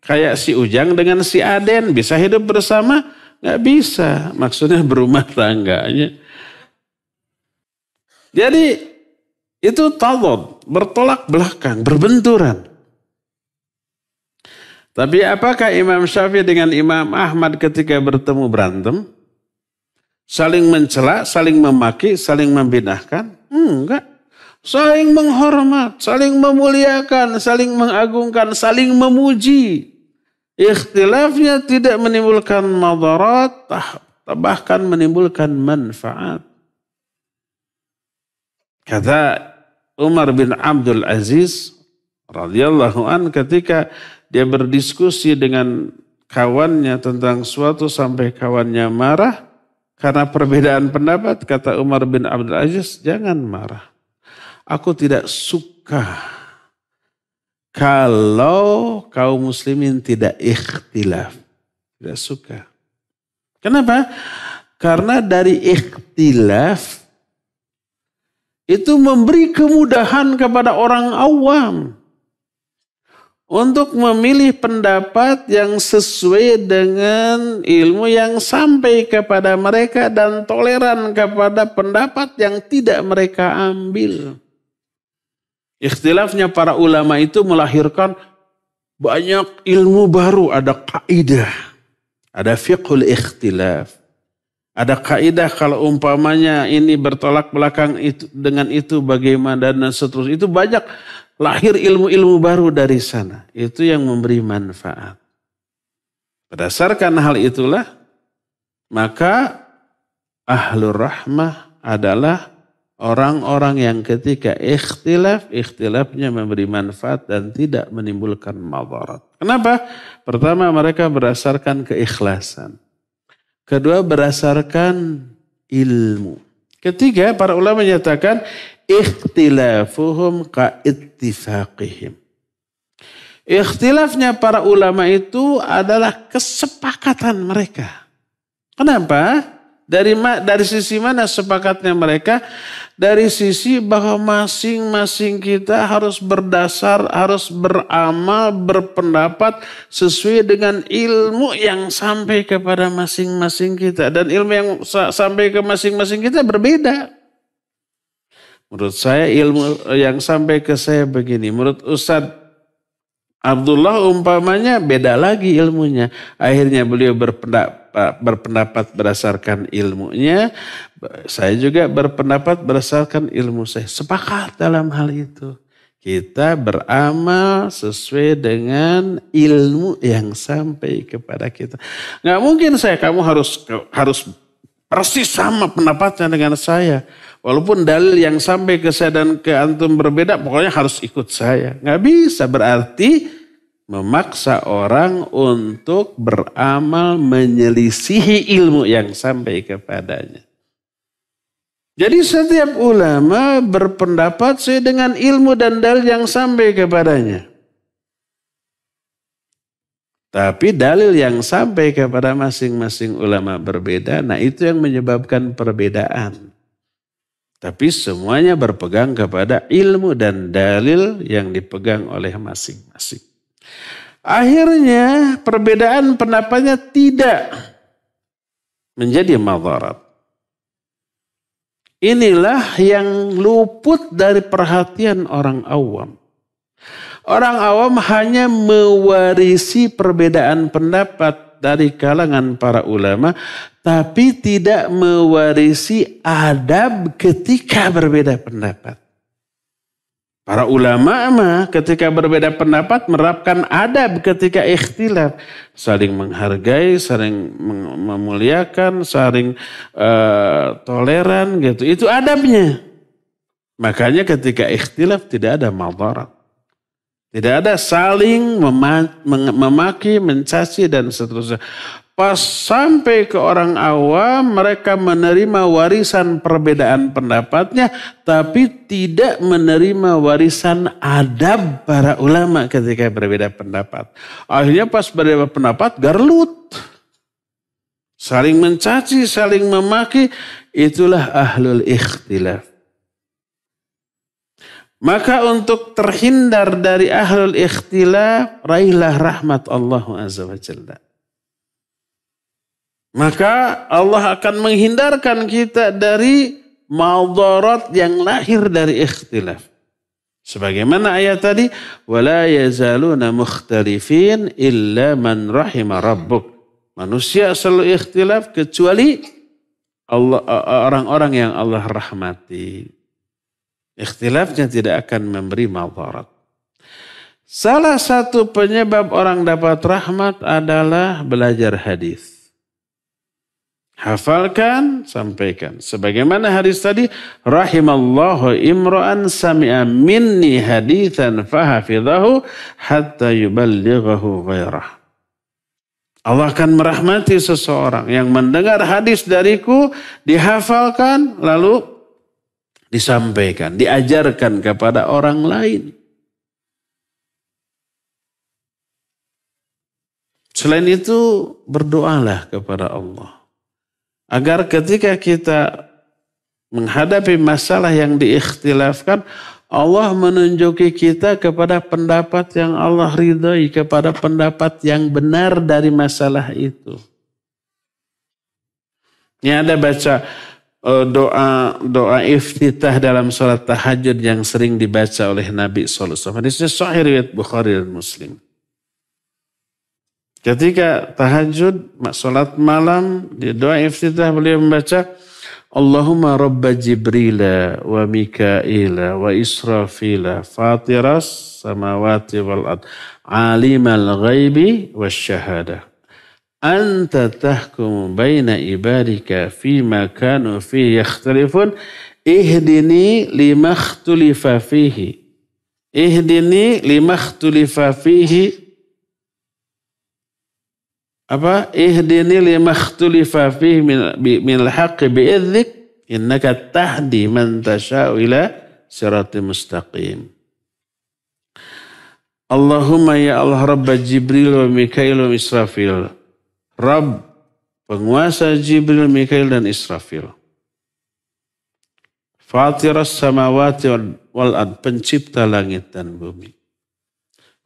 Kayak si Ujang dengan si Aden. Bisa hidup bersama? Nggak bisa. Maksudnya berumah tangganya. Jadi itu tadad, bertolak belakang, berbenturan. Tapi apakah Imam Syafi'i dengan Imam Ahmad ketika bertemu berantem? Saling mencela, saling memaki, saling membid'ahkan? Enggak. Saling menghormat, saling memuliakan, saling mengagungkan, saling memuji. Ikhtilafnya tidak menimbulkan madarat, bahkan menimbulkan manfaat. Kata Umar bin Abdul Aziz radhiyallahu an ketika dia berdiskusi dengan kawannya tentang suatu sampai kawannya marah karena perbedaan pendapat, kata Umar bin Abdul Aziz, jangan marah. Aku tidak suka kalau kaum muslimin tidak ikhtilaf. Tidak suka. Kenapa? Karena dari ikhtilaf itu memberi kemudahan kepada orang awam untuk memilih pendapat yang sesuai dengan ilmu yang sampai kepada mereka dan toleran kepada pendapat yang tidak mereka ambil. Ikhtilafnya para ulama itu melahirkan banyak ilmu baru, ada kaidah, ada fiqhul ikhtilaf. Ada kaidah kalau umpamanya ini bertolak belakang itu dengan itu bagaimana dan seterusnya. Itu banyak lahir ilmu-ilmu baru dari sana. Itu yang memberi manfaat. Berdasarkan hal itulah maka ahlur rahmah adalah orang-orang yang ketika ikhtilafnya memberi manfaat dan tidak menimbulkan madarat. Kenapa? Pertama, mereka berdasarkan keikhlasan. Kedua, berdasarkan ilmu. Ketiga, para ulama menyatakan ikhtilafuhum ka'ittifaqihim. Ikhtilafnya para ulama itu adalah kesepakatan mereka. Kenapa? Dari sisi mana sepakatnya mereka? Dari sisi bahwa masing-masing kita harus beramal, berpendapat sesuai dengan ilmu yang sampai kepada masing-masing kita. Dan ilmu yang sampai ke masing-masing kita berbeda. Menurut saya ilmu yang sampai ke saya begini. Menurut Ustadz Abdullah umpamanya beda lagi ilmunya. Akhirnya beliau berpendapat berdasarkan ilmunya. Saya juga berpendapat berdasarkan ilmu saya. Sepakat dalam hal itu. Kita beramal sesuai dengan ilmu yang sampai kepada kita. Nggak mungkin kamu harus persis sama pendapatnya dengan saya. Walaupun dalil yang sampai ke saya dan ke antum berbeda, pokoknya harus ikut saya. Nggak bisa, berarti memaksa orang untuk beramal menyelisihi ilmu yang sampai kepadanya. Jadi setiap ulama berpendapat sesuai dengan ilmu dan dalil yang sampai kepadanya. Tapi dalil yang sampai kepada masing-masing ulama berbeda, nah itu yang menyebabkan perbedaan. Tapi semuanya berpegang kepada ilmu dan dalil yang dipegang oleh masing-masing. Akhirnya perbedaan pendapatnya tidak menjadi madarat. Inilah yang luput dari perhatian orang awam. Orang awam hanya mewarisi perbedaan pendapat dari kalangan para ulama, tapi tidak mewarisi adab ketika berbeda pendapat. Para ulama mah ketika berbeda pendapat menerapkan adab ketika ikhtilaf. Saling menghargai, saling memuliakan, saling toleran gitu. Itu adabnya. Makanya ketika ikhtilaf tidak ada madarat. Tidak ada saling memaki, mencaci dan seterusnya. Pas sampai ke orang awam, mereka menerima warisan perbedaan pendapatnya, tapi tidak menerima warisan adab para ulama ketika berbeda pendapat. Akhirnya pas berbeda pendapat, garlut. Saling mencaci, saling memaki, itulah ahlul ikhtilaf. Maka untuk terhindar dari ahlul ikhtilaf, raihlah rahmat Allah Azza wa Jalla. Maka Allah akan menghindarkan kita dari madarat yang lahir dari ikhtilaf. Sebagaimana ayat tadi, wala yazaluna mukhtalifin illa man rahima rabbuk. Manusia selalu ikhtilaf kecuali orang-orang yang Allah rahmati. Ikhtilafnya tidak akan memberi madarat. Salah satu penyebab orang dapat rahmat adalah belajar hadis. Hafalkan, sampaikan. Sebagaimana hadis tadi, rahimallahu imra'an sami'a minni hadithan fahafidhahu hatta yuballighahu ghairah. Allah akan merahmati seseorang yang mendengar hadis dariku, dihafalkan, lalu disampaikan, diajarkan kepada orang lain. Selain itu, berdoalah kepada Allah. Agar ketika kita menghadapi masalah yang diikhtilafkan, Allah menunjuki kita kepada pendapat yang Allah ridhai, kepada pendapat yang benar dari masalah itu. Ini ada baca doa iftitah dalam sholat tahajud yang sering dibaca oleh Nabi SAW. Hadisnya sahih riwayat Bukhari dan Muslim. Ketika tahajud, sholat malam, di doa iftitah beliau membaca, Allahumma rabba Jibrila wa Mikaila wa Israfila fatiras samawati wal ard alimal ghaibi wa syahadah. Anta tahkumu baina ibadika fima kanu fihi yakhtalifun ihdini lima ikhtulifa fihi. Ihdini lima ikhtulifa fihi. Ihdini lima ikhtulifa fihi minal haqqi bi'idzik innaka tahdi man tasha'u ila siratim mustaqim. Allahumma ya Allah Rabba Jibril wa Mikail wa Israfil. Rabb penguasa Jibril, Mikail dan Israfil. Fatiras samawati wal ard, pencipta langit dan bumi.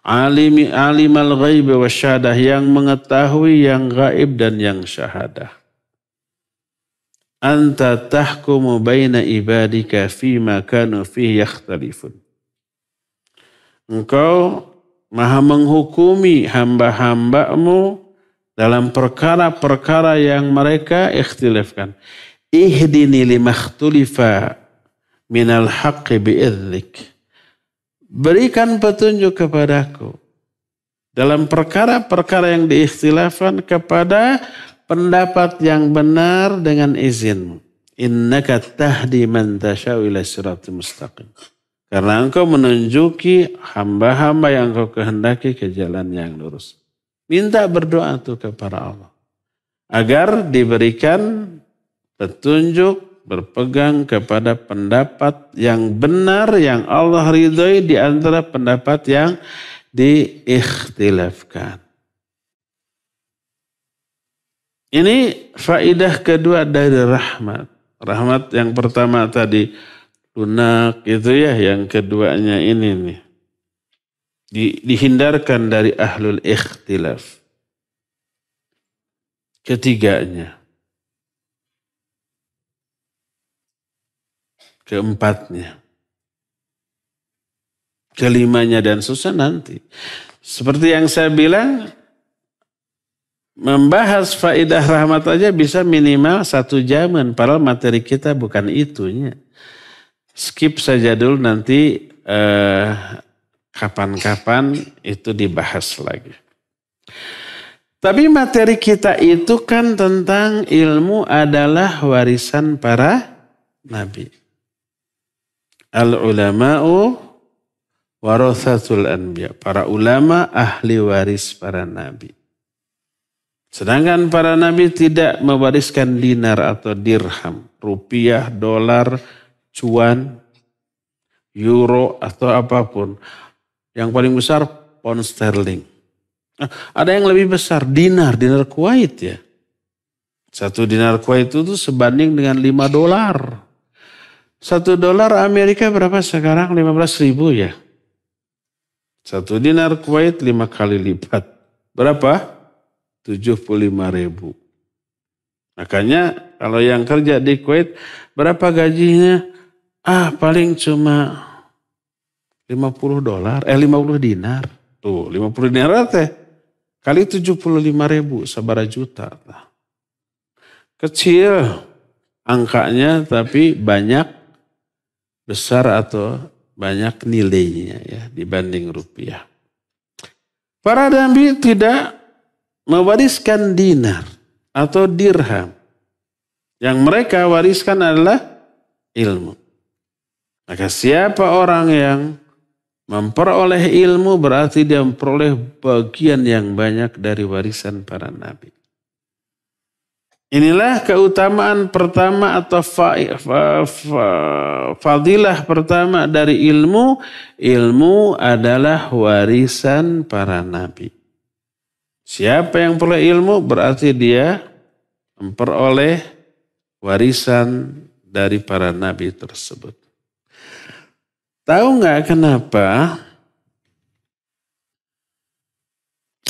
Alimal ghaibi wasyahadah, yang mengetahui yang gaib dan yang syahadah. Anta tahkumu baina ibadika fima kanu fihi yakhtalifun. Engkau maha menghukumi hamba-hambamu dalam perkara-perkara yang mereka ikhtilafkan. Ihdini limakhtulifa minal haqqi bi'idhlik. Berikan petunjuk kepadaku dalam perkara-perkara yang diikhtilafkan kepada pendapat yang benar dengan izinmu. Innaka tahdi man tasha'u ila siratal mustaqim. Karena engkau menunjuki hamba-hamba yang engkau kehendaki ke jalan yang lurus. Minta berdoa itu kepada Allah agar diberikan petunjuk, berpegang kepada pendapat yang benar yang Allah ridhoi di antara pendapat yang diikhtilafkan. Ini faidah kedua dari rahmat. Rahmat yang pertama tadi lunak itu ya, yang keduanya ini nih. Dihindarkan dari ahlul ikhtilaf. Ketiganya. Keempatnya. Kelimanya dan susah nanti. Seperti yang saya bilang, membahas faidah rahmat aja bisa minimal 1 jaman. Padahal materi kita bukan itunya. Skip saja dulu, nanti kapan-kapan itu dibahas lagi. Tapi materi kita itu kan tentang ilmu adalah warisan para nabi. Al-ulama'u warathatul anbiya. Para ulama ahli waris para nabi. Sedangkan para nabi tidak mewariskan dinar atau dirham, rupiah, dolar, cuan, euro atau apapun. Yang paling besar pound sterling. Ada yang lebih besar, dinar Kuwait ya. 1 dinar Kuwait itu sebanding dengan $5. 1 dolar Amerika berapa sekarang? 15.000 ya. 1 dinar Kuwait 5 kali lipat. Berapa? 75.000. Makanya kalau yang kerja di Kuwait berapa gajinya? Paling cuma $50. 50 dinar. Tuh 50 dinar teh. Kali 75.000, sabara juta. Kecil angkanya tapi banyak, besar atau banyak nilainya ya dibanding rupiah. Para nabi tidak mewariskan dinar atau dirham. Yang mereka wariskan adalah ilmu. Maka siapa orang yang memperoleh ilmu berarti dia memperoleh bagian yang banyak dari warisan para nabi. Inilah keutamaan pertama atau fadilah pertama dari ilmu. Ilmu adalah warisan para nabi. Siapa yang peroleh ilmu berarti dia memperoleh warisan dari para nabi tersebut. Tahu nggak kenapa?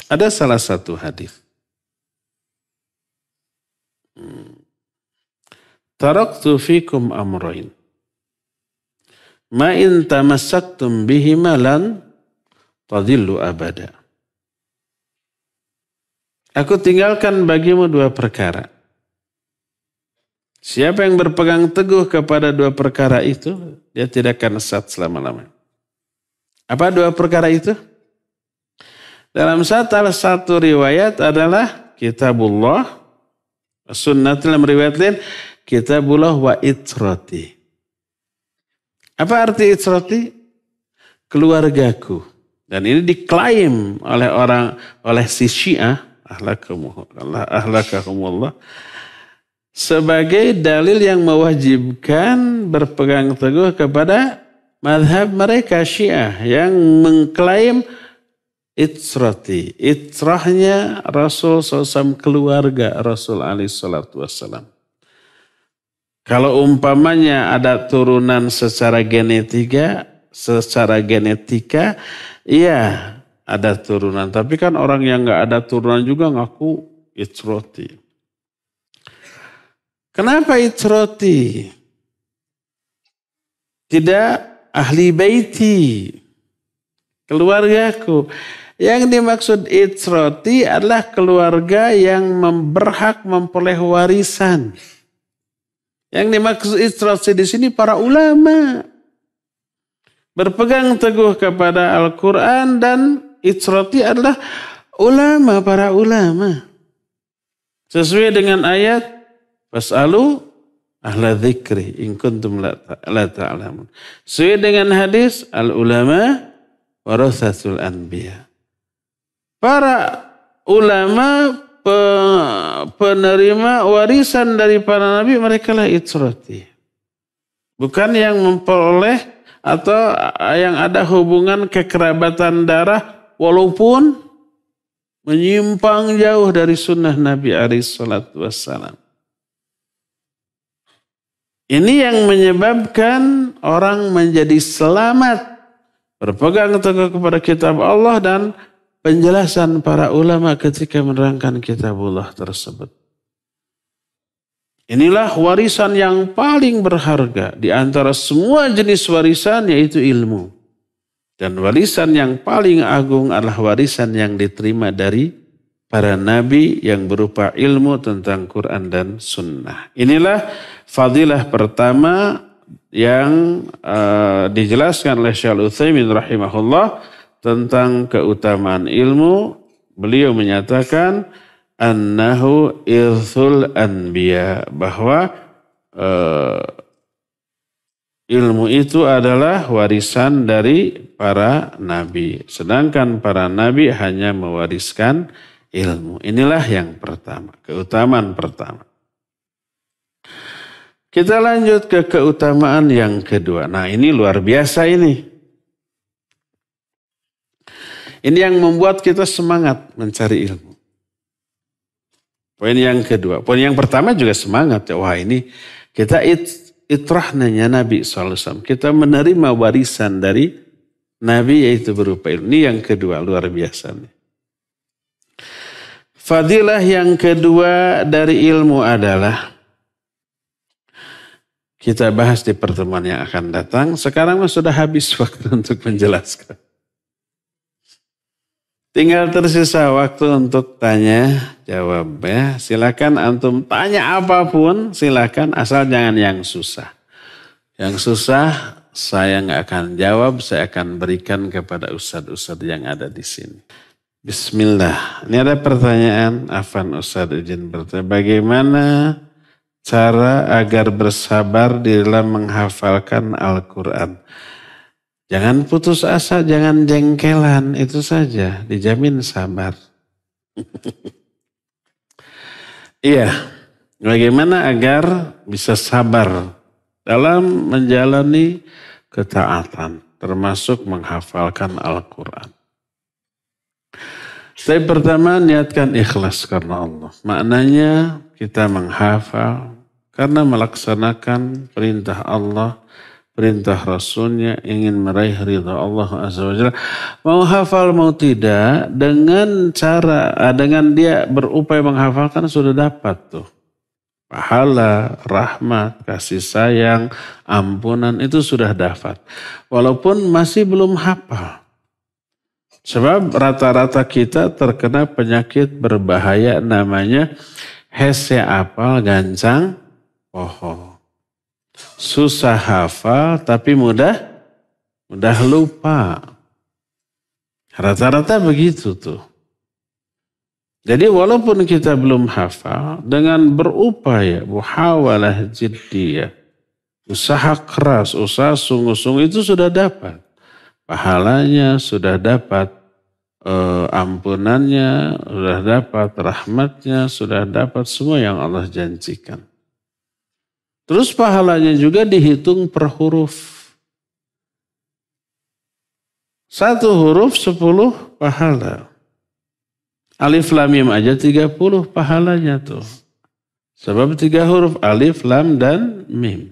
Ada salah satu hadis. Taraktu fikum amrayn. Ma in tamassaktum bihima lan tadillu abada. Aku tinggalkan bagimu 2 perkara. Siapa yang berpegang teguh kepada 2 perkara itu, dia tidak akan sesat selama-lamanya. Apa 2 perkara itu? Dalam satu riwayat adalah kitabullah, sunnatul riwayat lain, kitabullah wa itrati. Apa arti itrati? Keluargaku. Dan ini diklaim oleh si Syiah, ahlakahumullah, sebagai dalil yang mewajibkan berpegang teguh kepada mazhab mereka Syiah yang mengklaim itrati. Itrahnya Rasul SAW, keluarga Rasul SAW. Kalau umpamanya ada turunan secara genetika, iya ada turunan. Tapi kan orang yang nggak ada turunan juga ngaku itrati. Kenapa itrati? Tidak ahli baiti, keluargaku. Yang dimaksud itrati adalah keluarga yang berhak memperoleh warisan. Yang dimaksud itrati di sini para ulama. Berpegang teguh kepada Al-Quran dan itrati adalah ulama, para ulama. Sesuai dengan ayat, fas'alu ahla dzikri in kuntum la ta'lamun. Sesuai dengan hadis, al-ulama warathatul anbiya. Para ulama penerima warisan dari para nabi, mereka lah itrati. Bukan yang memperoleh atau yang ada hubungan kekerabatan darah walaupun menyimpang jauh dari sunnah Nabi SAW. Ini yang menyebabkan orang menjadi selamat, berpegang teguh kepada kitab Allah dan penjelasan para ulama ketika menerangkan kitabullah tersebut. Inilah warisan yang paling berharga di antara semua jenis warisan, yaitu ilmu. Dan warisan yang paling agung adalah warisan yang diterima dari para nabi yang berupa ilmu tentang Quran dan Sunnah. Inilah fadilah pertama yang dijelaskan oleh Syekh Al-Utsaimin rahimahullah tentang keutamaan ilmu. Beliau menyatakan annahu irthul anbiya, bahwa ilmu itu adalah warisan dari para nabi. Sedangkan para nabi hanya mewariskan ilmu. Inilah yang pertama, keutamaan pertama. Kita lanjut ke keutamaan yang kedua. Nah, ini luar biasa ini. Ini yang membuat kita semangat mencari ilmu. Poin yang kedua. Poin yang pertama juga semangat. Wah, ini kita itrahnanya Nabi SAW. Kita menerima warisan dari Nabi, yaitu berupa ilmu. Ini yang kedua, luar biasa nih. Fadilah yang kedua dari ilmu adalah, kita bahas di pertemuan yang akan datang. Sekarang sudah habis waktu untuk menjelaskan. Tinggal tersisa waktu untuk tanya jawab ya. Silakan antum tanya apapun, silakan, asal jangan yang susah. Yang susah saya nggak akan jawab, saya akan berikan kepada ustadz-ustadz yang ada di sini. Bismillah. Ini ada pertanyaan, Afan Ustadz izin bertanya, bagaimana cara agar bersabar di dalam menghafalkan Al-Quran? Jangan putus asa, jangan jengkelan, itu saja, dijamin sabar. Iya, bagaimana agar bisa sabar dalam menjalani ketaatan, termasuk menghafalkan Al-Quran. Tapi pertama, niatkan ikhlas karena Allah. Maknanya kita menghafal karena melaksanakan perintah Allah, perintah Rasulnya, ingin meraih ridha Allah Azza wa Jalla. Mau hafal mau tidak, dengan dia berupaya menghafalkan sudah dapat tuh. Pahala, rahmat, kasih sayang, ampunan itu sudah dapat. Walaupun masih belum hafal. Sebab rata-rata kita terkena penyakit berbahaya namanya hese apal gancang poho. Susah hafal tapi mudah lupa. Rata-rata begitu tuh. Jadi walaupun kita belum hafal, dengan berupaya, muhawalah jiddiyah, usaha keras, usaha sungguh-sungguh itu sudah dapat. Pahalanya sudah dapat, ampunannya sudah dapat, rahmatnya sudah dapat, semua yang Allah janjikan. Terus pahalanya juga dihitung per huruf. 1 huruf 10 pahala. Alif lam mim aja 30 pahalanya tuh. Sebab 3 huruf alif, lam, dan mim.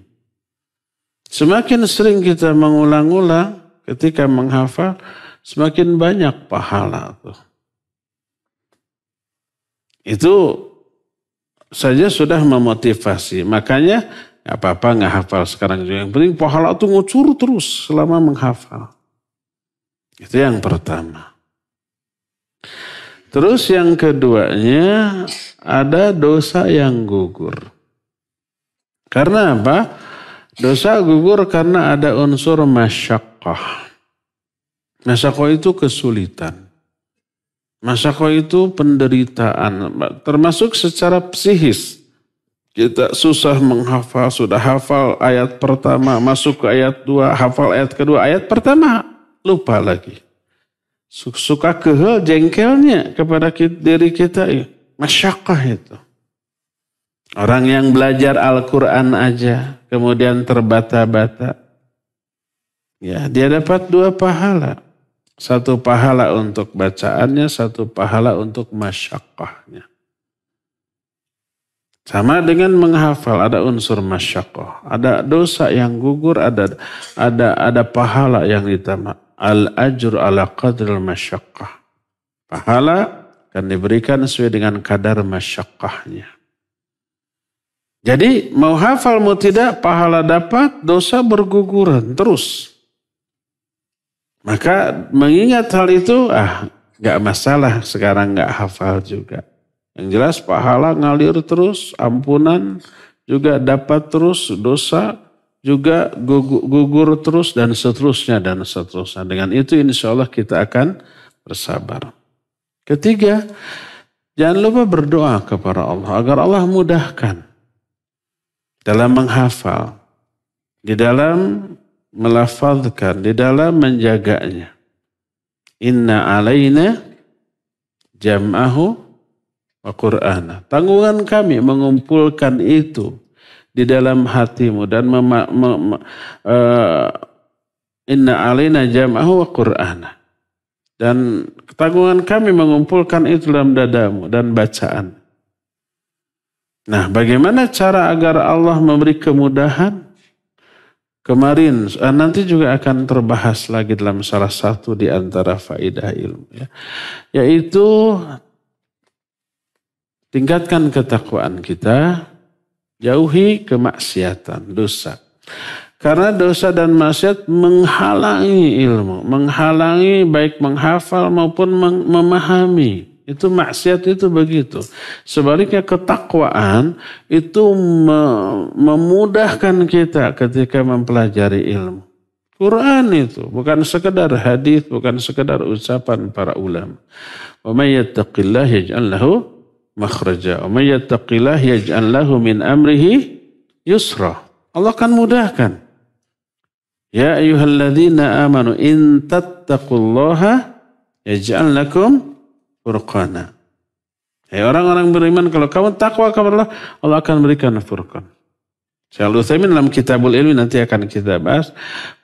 Semakin sering kita mengulang-ulang ketika menghafal, semakin banyak pahala tuh. Itu saja sudah memotivasi. Makanya gak apa-apa nggak hafal sekarang juga. Yang penting pahala itu ngucur terus selama menghafal. Itu yang pertama. Terus yang keduanya ada dosa yang gugur. Karena apa? Dosa gugur karena ada unsur masyaqqah. Masyaqqah itu kesulitan. Masyaqqah itu penderitaan. Termasuk secara psikis. Kita susah menghafal, sudah hafal ayat pertama, masuk ke ayat 2, hafal ayat kedua, ayat pertama, lupa lagi. Suka kehel jengkelnya kepada diri kita, masyaqqah itu. Orang yang belajar Al-Quran aja, kemudian terbata-bata, ya dia dapat 2 pahala. 1 pahala untuk bacaannya, 1 pahala untuk masyaqqahnya. Sama dengan menghafal, ada unsur masyaqqah, ada dosa yang gugur, ada pahala yang ditambah. Al-ajr ala qadril masyaqqah. Pahala akan diberikan sesuai dengan kadar masyaqqahnya. Jadi mau hafal mau tidak, pahala dapat, dosa berguguran terus. Maka mengingat hal itu, gak masalah sekarang gak hafal juga. Yang jelas pahala ngalir terus, ampunan juga dapat terus, dosa juga gugur terus dan seterusnya dan seterusnya. Dengan itu insya Allah kita akan bersabar. Ketiga, jangan lupa berdoa kepada Allah agar Allah mudahkan dalam menghafal, di dalam melafazkan, di dalam menjaganya. Inna alaina jam'ahu wa qur'ana. Tanggungan kami mengumpulkan itu di dalam hatimu dan inna alaina jam'ahu wa qur'ana. Dan tanggungan kami mengumpulkan itu dalam dadamu dan bacaan. Nah, bagaimana cara agar Allah memberi kemudahan? Kemarin, nanti juga akan terbahas lagi dalam salah satu di antara faedah ilmu. Yaitu tingkatkan ketakwaan kita, jauhi kemaksiatan, dosa. Karena dosa dan maksiat menghalangi ilmu, menghalangi baik menghafal maupun memahami. Itu maksiat itu begitu. Sebaliknya ketakwaan itu memudahkan kita ketika mempelajari ilmu. Quran itu bukan sekedar hadis, bukan sekedar ucapan para ulama. Wa may yattaqillah yaj'al lahu makhraja. Wa may yattaqillah yaj'al lahu min amrihi yusra. Allah akan mudahkan. Ya ayyuhalladzina amanu in tattaqullaha yaj'al lakum furqana. Orang-orang beriman, kalau kamu takwa kepada Allah, Allah akan berikan furqan. Syekh Al-Utsaimin dalam Kitabul Ilmi nanti akan kita bahas.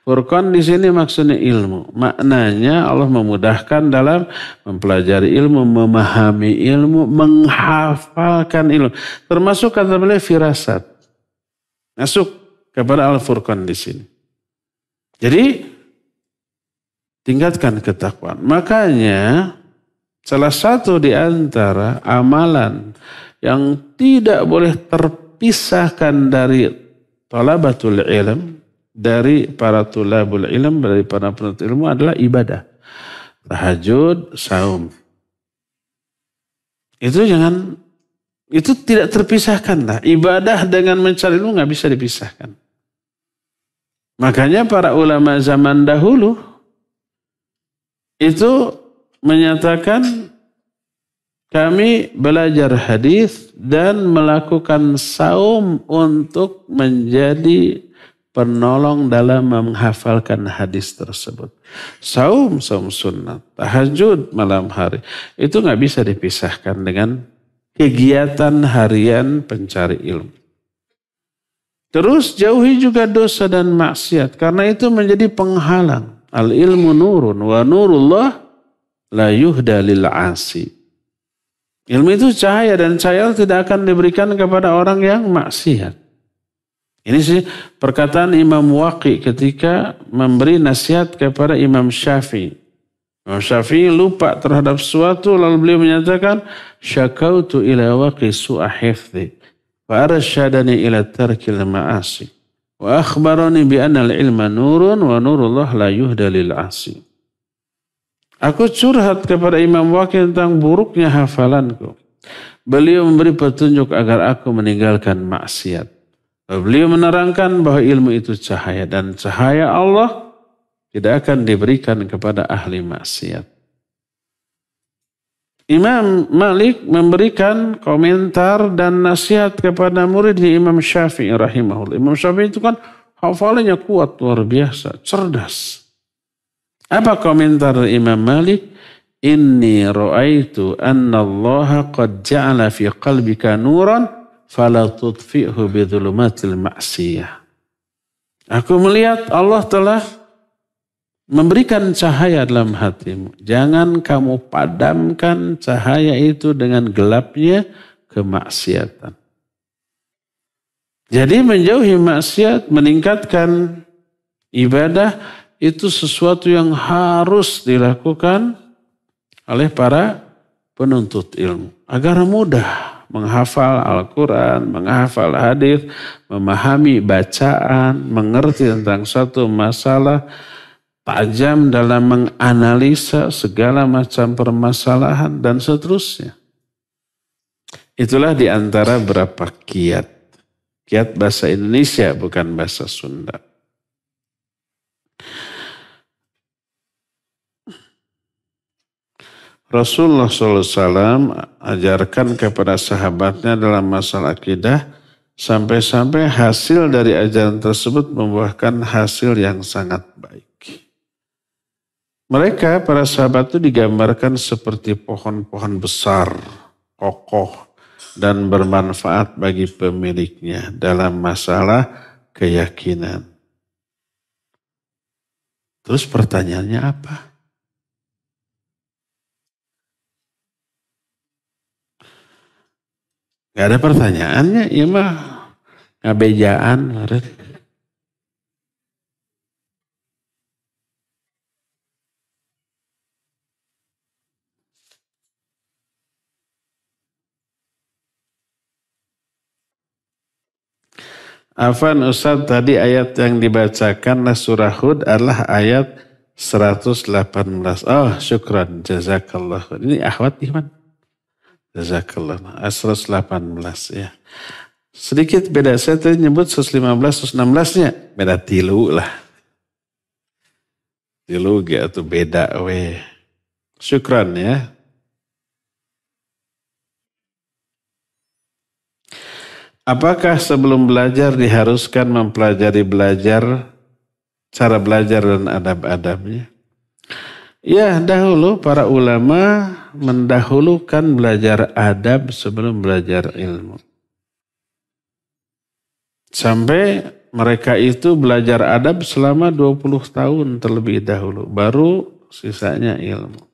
Furqan di sini maksudnya ilmu. Maknanya Allah memudahkan dalam mempelajari ilmu, memahami ilmu, menghafalkan ilmu. Termasuk kata beliau firasat. Masuk kepada Al-Furqan di sini. Jadi tingkatkan ketakwaan. Makanya salah satu di antara amalan yang tidak boleh terpisahkan dari talabatul ilm, dari para tulabul ilm, dari para penuntut ilmu adalah ibadah. Tahajud, saum. Itu tidak terpisahkan lah. Ibadah dengan mencari ilmu nggak bisa dipisahkan. Makanya para ulama zaman dahulu itu menyatakan kami belajar hadis dan melakukan saum untuk menjadi penolong dalam menghafalkan hadis tersebut. Saum sunnah, tahajud malam hari. Itu nggak bisa dipisahkan dengan kegiatan harian pencari ilmu. Terus jauhi juga dosa dan maksiat. Karena itu menjadi penghalang. Al-ilmu nurun wa nurullah la yuhda lil 'asi. Ilmu itu cahaya dan cahaya tidak akan diberikan kepada orang yang maksiat. Ini sih perkataan Imam Waqi ketika memberi nasihat kepada Imam Syafi'i. Imam Syafi'i lupa terhadap sesuatu lalu beliau menyatakan syakautu ila Waqi su'a hifdhi fa arsyadani ila tarkil ma'asi wa akhbarani bi anna al-ilma nurun wa nurullah la yuhda lil 'asi. Aku curhat kepada Imam Waqi tentang buruknya hafalanku. Beliau memberi petunjuk agar aku meninggalkan maksiat. Beliau menerangkan bahwa ilmu itu cahaya dan cahaya Allah tidak akan diberikan kepada ahli maksiat. Imam Malik memberikan komentar dan nasihat kepada muridnya Imam Syafi'i rahimahullah. Imam Syafi'i itu kan hafalannya kuat, luar biasa, cerdas. Apa komentar Imam Malik? Inni ra'aitu anna Allah qad ja'ala fi qalbika nuran fala tudfi'hu bidhulumatil ma'siyah. Aku melihat Allah telah memberikan cahaya dalam hatimu. Jangan kamu padamkan cahaya itu dengan gelapnya kemaksiatan. Jadi menjauhi maksiat, meningkatkan ibadah itu sesuatu yang harus dilakukan oleh para penuntut ilmu. Agar mudah menghafal Al-Quran, menghafal hadis, memahami bacaan, mengerti tentang suatu masalah, tajam dalam menganalisa segala macam permasalahan dan seterusnya. Itulah di antara berapa kiat. Kiat bahasa Indonesia bukan bahasa Sunda. Rasulullah SAW ajarkan kepada sahabatnya dalam masalah akidah sampai-sampai hasil dari ajaran tersebut membuahkan hasil yang sangat baik. Mereka, para sahabat itu digambarkan seperti pohon-pohon besar, kokoh, dan bermanfaat bagi pemiliknya dalam masalah keyakinan. Terus pertanyaannya apa? Gak ada pertanyaannya, ya mah ngabejaan. Afan Ustaz, tadi ayat yang dibacakan surah Hud adalah ayat 118. Oh, syukran, jazakallah. Ini akhwat Iman. Jazakallah. 118 ya. Sedikit beda, saya tadi nyebut 115, 116-nya. Beda tilu lah. Tilu gitu beda weh. Syukran ya. Apakah sebelum belajar diharuskan mempelajari cara belajar dan adab-adabnya? Ya, dahulu para ulama mendahulukan belajar adab sebelum belajar ilmu. Sampai mereka itu belajar adab selama 20 tahun terlebih dahulu. Baru sisanya ilmu.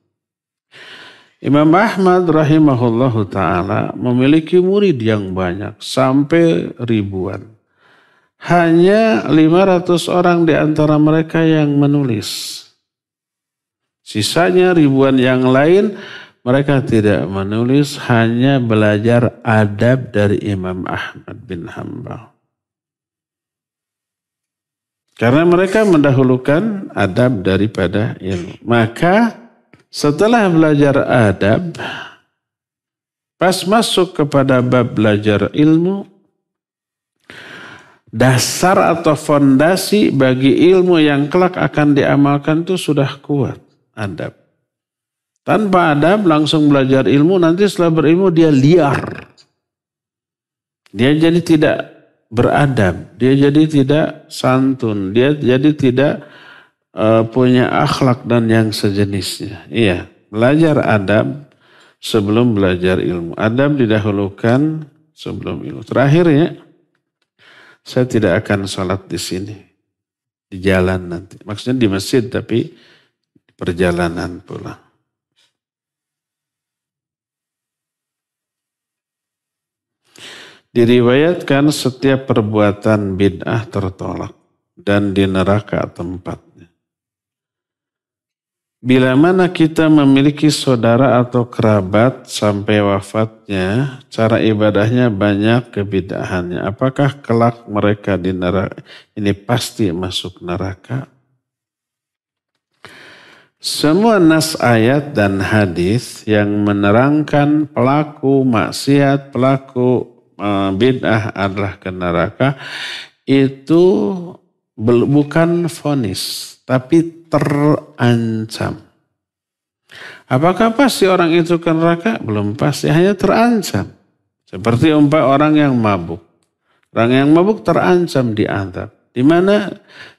Imam Ahmad rahimahullahu ta'ala memiliki murid yang banyak, sampai ribuan. Hanya 500 orang di antara mereka yang menulis. Sisanya ribuan yang lain mereka tidak menulis, hanya belajar adab dari Imam Ahmad bin Hanbal. Karena mereka mendahulukan adab daripada ilmu. Maka setelah belajar adab, pas masuk kepada bab belajar ilmu, dasar atau fondasi bagi ilmu yang kelak akan diamalkan itu sudah kuat, adab. Tanpa adab langsung belajar ilmu, nanti setelah berilmu dia liar. Dia jadi tidak beradab, dia jadi tidak santun, dia jadi tidak punya akhlak dan yang sejenisnya. Iya, belajar adab sebelum belajar ilmu. Adab didahulukan sebelum ilmu. Terakhirnya, saya tidak akan sholat di sini, di jalan nanti. Maksudnya di masjid tapi di perjalanan pulang. Diriwayatkan setiap perbuatan bid'ah tertolak dan di neraka tempatnya. Bila mana kita memiliki saudara atau kerabat sampai wafatnya, cara ibadahnya banyak kebid'ahannya. Apakah kelak mereka di neraka ini pasti masuk neraka? Semua nas ayat dan hadis yang menerangkan pelaku maksiat, pelaku bid'ah adalah ke neraka, itu bukan vonis, tapi terancam. Apakah pasti orang itu ke neraka? Belum pasti, hanya terancam. Seperti orang yang mabuk. Orang yang mabuk terancam diazab. Di mana?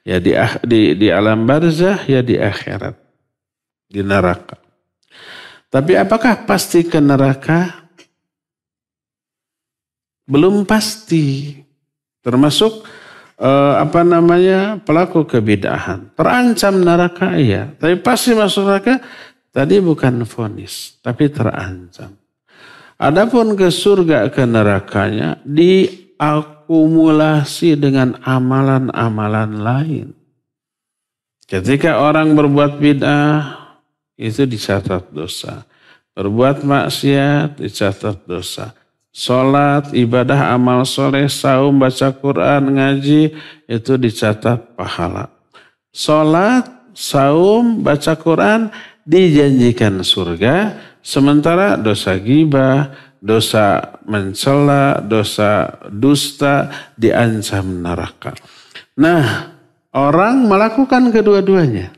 Ya di alam barzah, ya di akhirat. Di neraka. Tapi apakah pasti ke neraka? Belum pasti. Termasuk pelaku kebid'ahan. Terancam neraka, iya. Tapi pasti masuk neraka. Tadi bukan vonis, tapi terancam. Adapun ke surga ke nerakanya diakumulasi dengan amalan-amalan lain. Ketika orang berbuat bid'ah, itu dicatat dosa. Berbuat maksiat, dicatat dosa. Sholat, ibadah, amal soleh, saum, baca Quran, ngaji, itu dicatat pahala. Sholat, saum, baca Quran, dijanjikan surga. Sementara dosa ghibah, dosa mencela, dosa dusta, diancam neraka. Nah, orang melakukan kedua-duanya.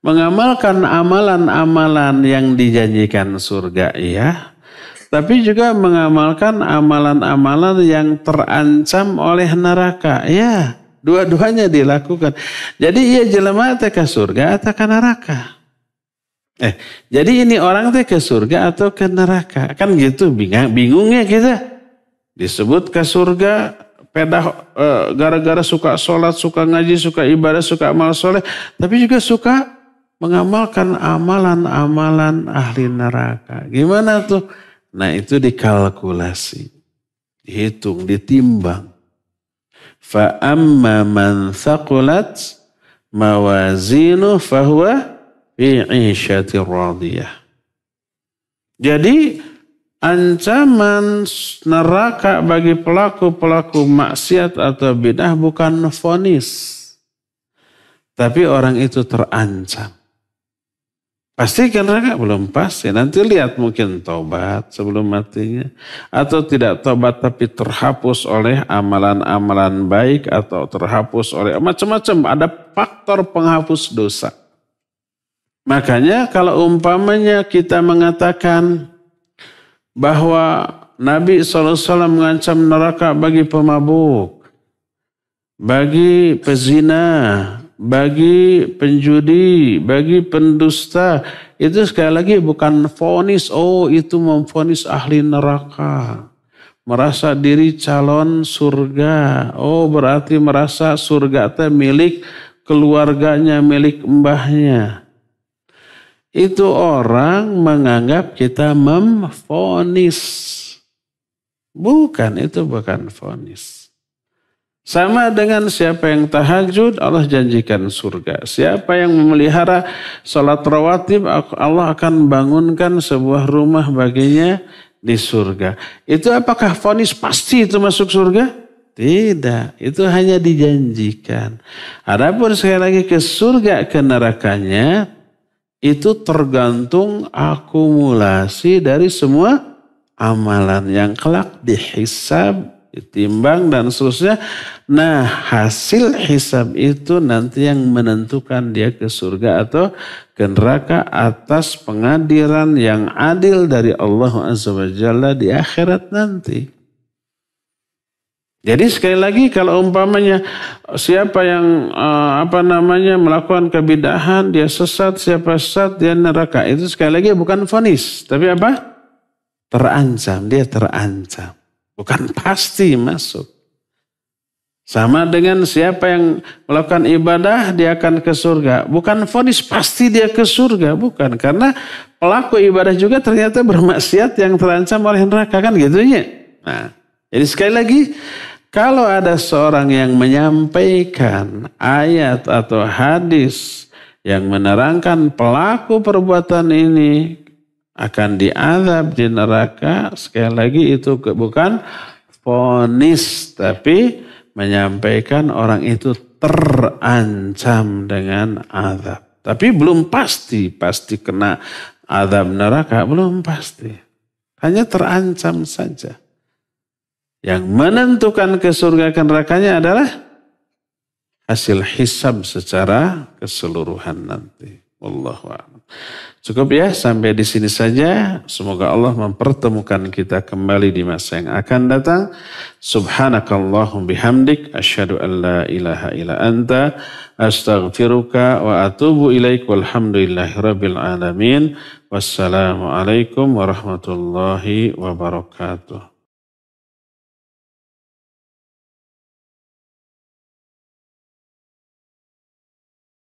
Mengamalkan amalan-amalan yang dijanjikan surga, iya. Tapi juga mengamalkan amalan-amalan yang terancam oleh neraka. Ya, dua-duanya dilakukan. Jadi ia jelema teh ke surga atau ke neraka. Jadi ini orang teh ke surga atau ke neraka. Kan gitu, bingungnya kita. Disebut ke surga, gara-gara suka sholat, suka ngaji, suka ibadah, suka amal soleh. Tapi juga suka mengamalkan amalan-amalan ahli neraka. Gimana tuh? Nah itu dikalkulasi, dihitung, ditimbang. Fa amma man thaqulat mawazinu fahuwa fi 'ishatir radiyah. Jadi ancaman neraka bagi pelaku-pelaku maksiat atau bid'ah bukan vonis. Tapi orang itu terancam. Pasti ke neraka? Belum pasti. Nanti lihat mungkin taubat sebelum matinya. Atau tidak taubat tapi terhapus oleh amalan-amalan baik. Atau terhapus oleh macam-macam. Ada faktor penghapus dosa. Makanya kalau umpamanya kita mengatakan bahwa Nabi SAW mengancam neraka bagi pemabuk. Bagi pezina, bagi penjudi, bagi pendusta, itu sekali lagi bukan vonis, itu memvonis ahli neraka. Merasa diri calon surga. Berarti merasa surga itu milik keluarganya, milik mbahnya. Itu orang menganggap kita memvonis. Bukan, itu bukan vonis. Sama dengan siapa yang tahajud, Allah janjikan surga. Siapa yang memelihara salat rawatib, Allah akan bangunkan sebuah rumah baginya di surga. Itu apakah vonis pasti itu masuk surga? Tidak, itu hanya dijanjikan. Adapun sekali lagi ke surga ke nerakanya, itu tergantung akumulasi dari semua amalan yang kelak dihisab, ditimbang dan seterusnya. Nah, hasil hisab itu nanti yang menentukan dia ke surga atau ke neraka atas pengadilan yang adil dari Allah Azza wa Jalla di akhirat nanti. Jadi sekali lagi kalau umpamanya siapa yang melakukan kebid'ahan, dia sesat, siapa sesat dia neraka. Itu sekali lagi bukan vonis, tapi apa? Terancam, dia terancam. Bukan pasti masuk. Sama dengan siapa yang melakukan ibadah, dia akan ke surga. Bukan vonis pasti dia ke surga. Bukan. Karena pelaku ibadah juga ternyata bermaksiat yang terancam oleh neraka. Kan gitu ya. Nah, Jadi sekali lagi, kalau ada seorang yang menyampaikan ayat atau hadis yang menerangkan pelaku perbuatan ini akan diazab di neraka, sekali lagi itu bukan vonis, tapi menyampaikan orang itu terancam dengan azab. Tapi belum pasti kena azab neraka, belum pasti. Hanya terancam saja. Yang menentukan ke surga ke nerakanya adalah hasil hisab secara keseluruhan nanti. Wallahu a'lam. Cukup ya, sampai di sini saja. Semoga Allah mempertemukan kita kembali di masa yang akan datang. Subhanakallahum bihamdik, asyhadu an la ilaha illa anta, astaghfiruka wa atubu ilaik, walhamdulillahi rabbil alamin. Wassalamualaikum warahmatullahi wabarakatuh.